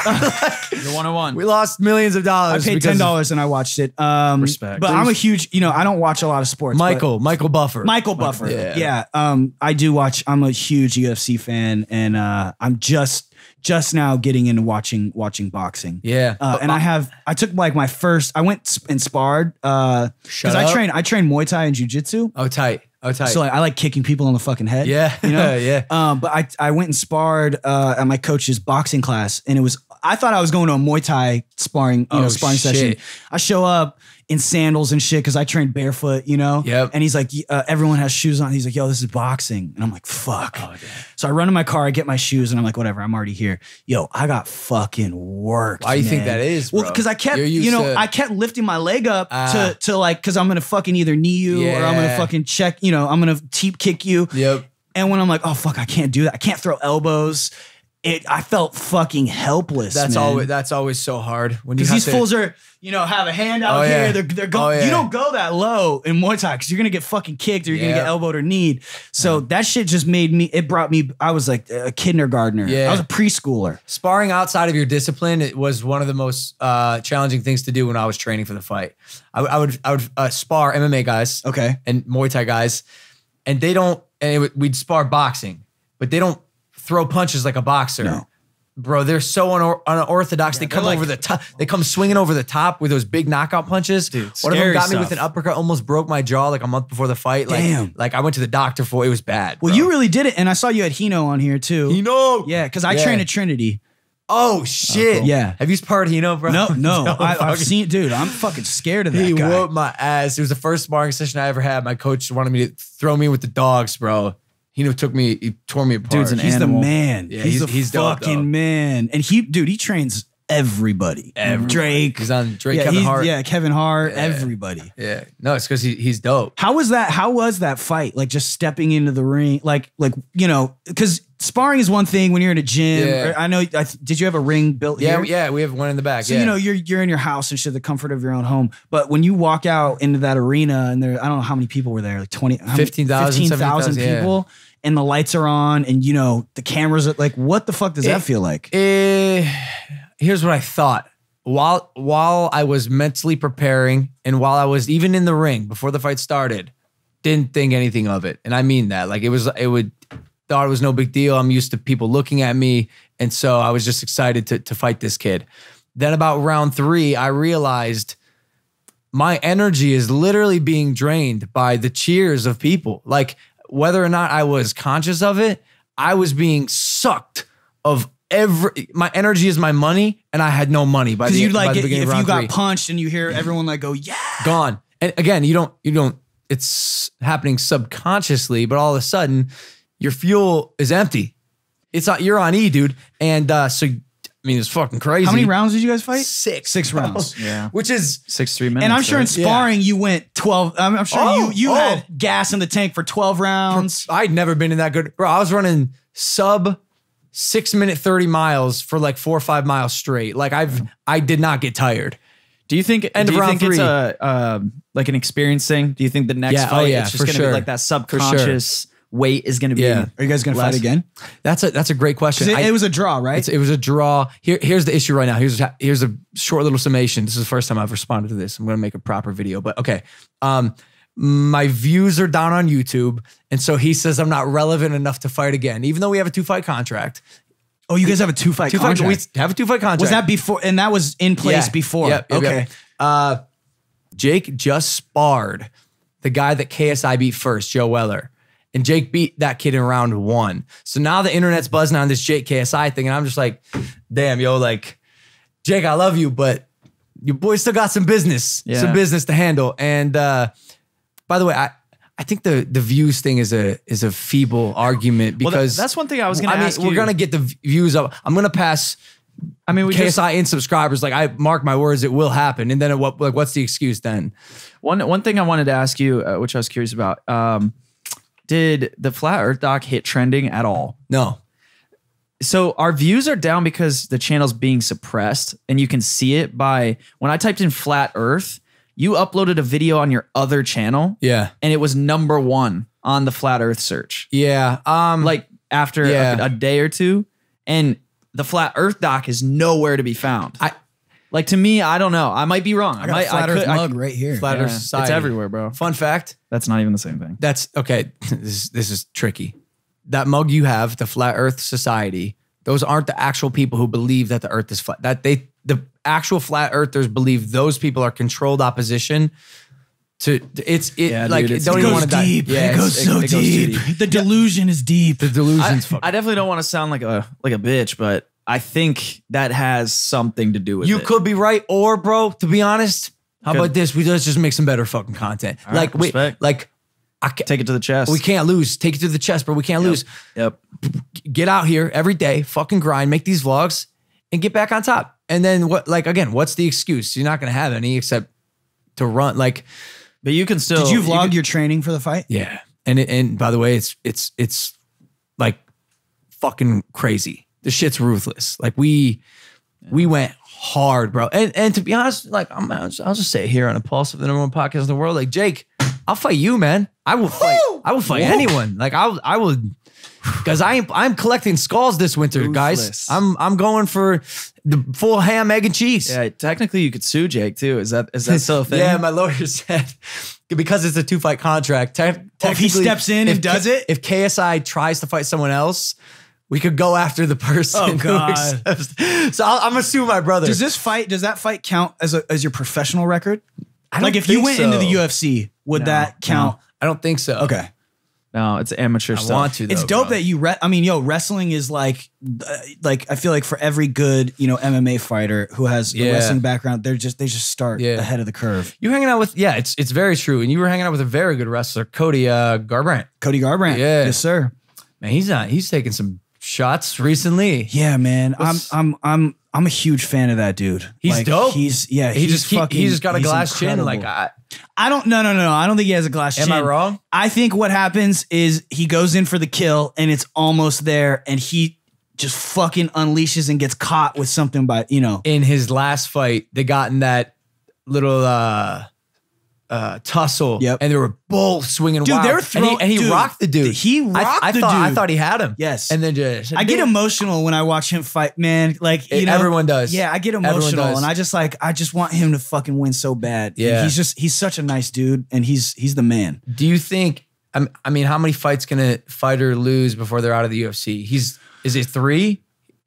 You're 101. We lost millions of I dollars. paid $10 and I watched it. Respect. But I'm a huge. I don't watch a lot of sports. Michael Buffer. Michael Buffer. Yeah. I do watch. I'm a huge UFC fan, and I'm just now getting into watching boxing. Yeah. And I took like my first. I went and sparred because up. I train Muay Thai and Jiu Jitsu. Oh, tight. So like, I like kicking people in the fucking head. Yeah. Yeah. But I went and sparred at my coach's boxing class, and I thought I was going to a Muay Thai sparring shit. session. I show up in sandals and shit because I train barefoot, Yep. And he's like, everyone has shoes on. He's like, yo, this is boxing. And I'm like, fuck. Oh, So I run in my car, I get my shoes, and I'm like, whatever, I'm already here. Yo, I got fucking worked. Why do you think man. that is, bro? Well, because I kept, You're used to- I kept lifting my leg up to like, because I'm gonna fucking either knee you or I'm gonna Yeah. fucking check, I'm gonna teep kick you. Yep. And when I'm like, oh fuck, I can't do that. I can't throw elbows. I felt fucking helpless. That's man. always so hard when you Because have these to, fools are, have a hand out Oh, here. yeah. They're going. Oh, yeah. You don't go that low in Muay Thai because you're gonna get fucking kicked or you're gonna Yeah. get elbowed or kneed. So that shit just made me. It brought me. I was like a kindergartner. Yeah. I was a preschooler. sparring outside of your discipline. It was one of the most challenging things to do when I was training for the fight. I would spar MMA guys, Okay. and Muay Thai guys, and they don't. And we'd spar boxing, but they don't throw punches like a boxer. No. Bro, they're so unorthodox. They come they're over the top. They come swinging over the top with those big knockout punches. Dude, one of them scary got me with stuff. an uppercut, almost broke my jaw like a month before the fight. Like, Damn. like I went to the doctor for it. It was bad. Well, bro. you really did it, and I saw you had Hino on here too. Hino. Yeah, because I Yeah. train at Trinity. Oh shit. cool. Yeah. Have you sparred Hino, bro? No, I've fucking- seen, dude. I'm fucking scared of that He guy. whooped my ass. It was the first sparring session I ever had. My coach wanted me to throw me with the dogs, bro. He tore me apart. Dude's an He's animal. the man. Yeah, he's the he's dope, fucking though. man. And he trains everybody. Drake. He's on Drake, Yeah, Kevin Hart. Yeah, Kevin Hart. Everybody. Yeah. No, it's because he's dope. How was that fight? Like just stepping into the ring, like because sparring is one thing when you're in a gym. Yeah. I know. Did you have a ring built Yeah, here? we have one in the back. So yeah. you're in your house and shit, the comfort of your own home. But when you walk out into that arena and I don't know how many people were there, like 15,000 17,000, yeah. people, and the lights are on, and the cameras are like, what the fuck does that feel like? Here's what I thought. While I was mentally preparing and while I was even in the ring before the fight started, didn't think anything of it. And I mean that. Like thought it was no big deal. I'm used to people looking at me. And so I was just excited to fight this kid. Then about round 3, I realized my energy is literally being drained by the cheers of people. Like whether or not I was conscious of it, I was being sucked of my energy is my money, and I had no money by Because the you'd beginning if of you round got 3. punched and you hear everyone like go, yeah. Gone. And again, you don't, it's happening subconsciously, but all of a sudden your fuel is empty. It's not, you're on E, dude. And so, I mean, it's fucking crazy. How many rounds did you guys fight? 6. 6 rounds. Yeah. Which is 6 minutes. And I'm sure in right? sparring you went 12. I'm sure you Oh. had gas in the tank for 12 rounds. I'd never been in that good. Bro, I was running sub 6-minute 30 miles for like 4 or 5 miles straight. Like I did not get tired. Do you think? End do of you round think it's 3. a like an experience thing? Do you think the next Yeah, fight yeah, it's just for going to sure. be like that subconscious weight is going to be? Yeah. Are you guys going to Less. fight again? That's a great question. It was a draw, right? It was a draw. Here's the issue right now. Here's a short little summation. This is the first time I've responded to this. I'm going to make a proper video, but okay. My views are down on YouTube. And so he says I'm not relevant enough to fight again, even though we have a 2-fight contract. Oh, you guys have a 2-fight contract. We have a 2-fight contract. Was that before? And that was in place before. Yep. Okay. Jake just sparred the guy that KSI beat first, Joe Weller. And Jake beat that kid in round 1. So now the internet's buzzing on this Jake KSI thing. And I'm just like, damn, yo, like, Jake, I love you, but your boy still got some business to handle. And by the way, I think the views thing is a feeble argument because that's one thing I was going to ask you. we're going to get the views up. I'm going to pass KSI in subscribers. Like I mark my words, it will happen. And then what's the excuse then? One thing I wanted to ask you, which I was curious about, did the Flat Earth doc hit trending at all? No. So our views are down because the channel's being suppressed, and you can see it by when I typed in Flat Earth, you uploaded a video on your other channel. Yeah. And it was #1 on the Flat Earth search. Yeah. Like after a day or two, and the Flat Earth doc is nowhere to be found. Like to me, I don't know. I might be wrong. I got a Flat Earth mug right here. Flat Earth Society. It's everywhere, bro. Fun fact. That's not even the same thing. That's okay. This is tricky. That mug you have, the Flat Earth Society, those aren't the actual people who believe that the Earth is flat. The actual flat earthers believe those people are controlled opposition to dude, it goes deep. Yeah, it goes so deep. The delusion is deep. The delusion's fucking. I definitely don't want to sound like a bitch, but I think that has something to do with it. You could be right, or bro, to be honest, how about this? Let's just make some better fucking content. Right, respect. I can take it to the chest. We can't lose. Take it to the chest, bro. We can't lose. Yep. Get out here every day, fucking grind, make these vlogs, and get back on top. And then what? Like again, what's the excuse? You're not gonna have any except to run. Like, but you can still. Did you vlog your training for the fight? Yeah. And by the way, it's like fucking crazy. The shit's ruthless. Like we went hard, bro. And to be honest, like I'll just say it here on Impaulsive, the #1 podcast in the world. Like Jake, I'll fight you, man. I will fight. I will fight anyone. Like I would, because I'm collecting skulls this winter, guys. I'm going for the full ham, egg, and cheese. Yeah, technically you could sue Jake too. Is that still a thing? Yeah, my lawyer said because it's a 2-fight contract. If he steps in and does it, if KSI tries to fight someone else, we could go after the person. Oh God! Who accepts. So I'm gonna sue my brother. Does that fight count as your professional record? I don't like if think you went so. into the UFC, would that count? I don't think so. Okay. No, it's amateur stuff. I want to. Though, it's dope bro. that you. Wrestling is like I feel like for every good MMA fighter who has a wrestling background, they just start ahead of the curve. You hanging out with it's very true, and you were hanging out with a very good wrestler, Cody Garbrandt. Cody Garbrandt, yes sir. Man, he's taking some shots recently. Yeah, man. I'm a huge fan of that dude. He's dope. He just got a glass chin. Like I don't think he has a glass chin. Am I wrong? I think what happens is he goes in for the kill and it's almost there and he just fucking unleashes and gets caught with something by, In his last fight, they got in that little tussle. Yep. And they were both swinging dude, wild. They were throwing, and he rocked the dude. He rocked the dude. I thought he had him. Yes. And then just I get emotional when I watch him fight, man. Like everyone does. Yeah, I get emotional and I just want him to fucking win so bad. Yeah. And he's such a nice dude and he's the man. Do you think how many fights can a fighter lose before they're out of the UFC? Is it 3?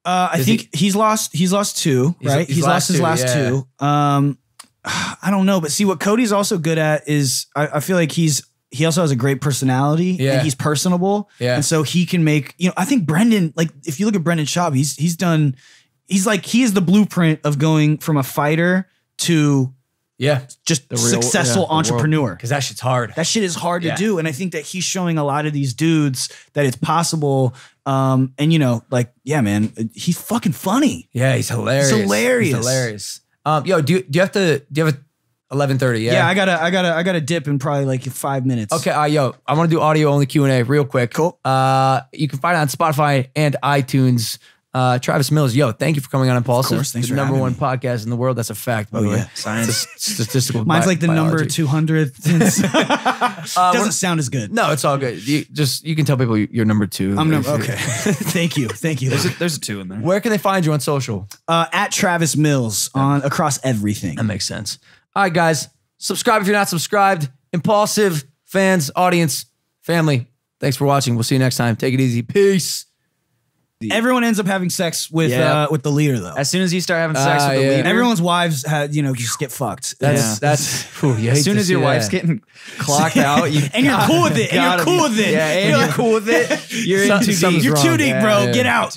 I think he's lost 2, right? He's lost his last 2. I don't know, but see what Cody's also good at is I feel like he also has a great personality and he's personable. Yeah. And so he can make, I think Brendan, like if you look at Brendan Schaub, he is the blueprint of going from a fighter to just the successful entrepreneur. Because that shit's hard. That shit is hard to do. And I think that he's showing a lot of these dudes that it's possible. And man, he's fucking funny. Yeah, he's hilarious. He's hilarious. He's hilarious. Do you have a 11:30? Yeah. Yeah, I gotta dip in probably like 5 minutes. Okay, I want to do audio only Q&A real quick. Cool. You can find it on Spotify and iTunes. Travis Mills, thank you for coming on Impaulsive. Of course, thanks the for having #1 me. podcast in the world. That's a fact, by the way. Yeah. Science. Statistical. Mine's like the number biology. 200th. Doesn't sound as good. No, it's all good. You can tell people you're number 2. I'm number okay. Thank you. There's a 2 in there. Where can they find you on social? At Travis Mills on across everything. That makes sense. All right, guys. Subscribe if you're not subscribed. Impaulsive fans, audience, family. Thanks for watching. We'll see you next time. Take it easy. Peace. Everyone ends up having sex with the leader, though. As soon as you start having sex with the leader, everyone's wives just get fucked. That's as soon as your wife's getting clocked out, and you're cool with it. Yeah, and you're cool with it. You're in too deep. You're too deep, bro. Get out.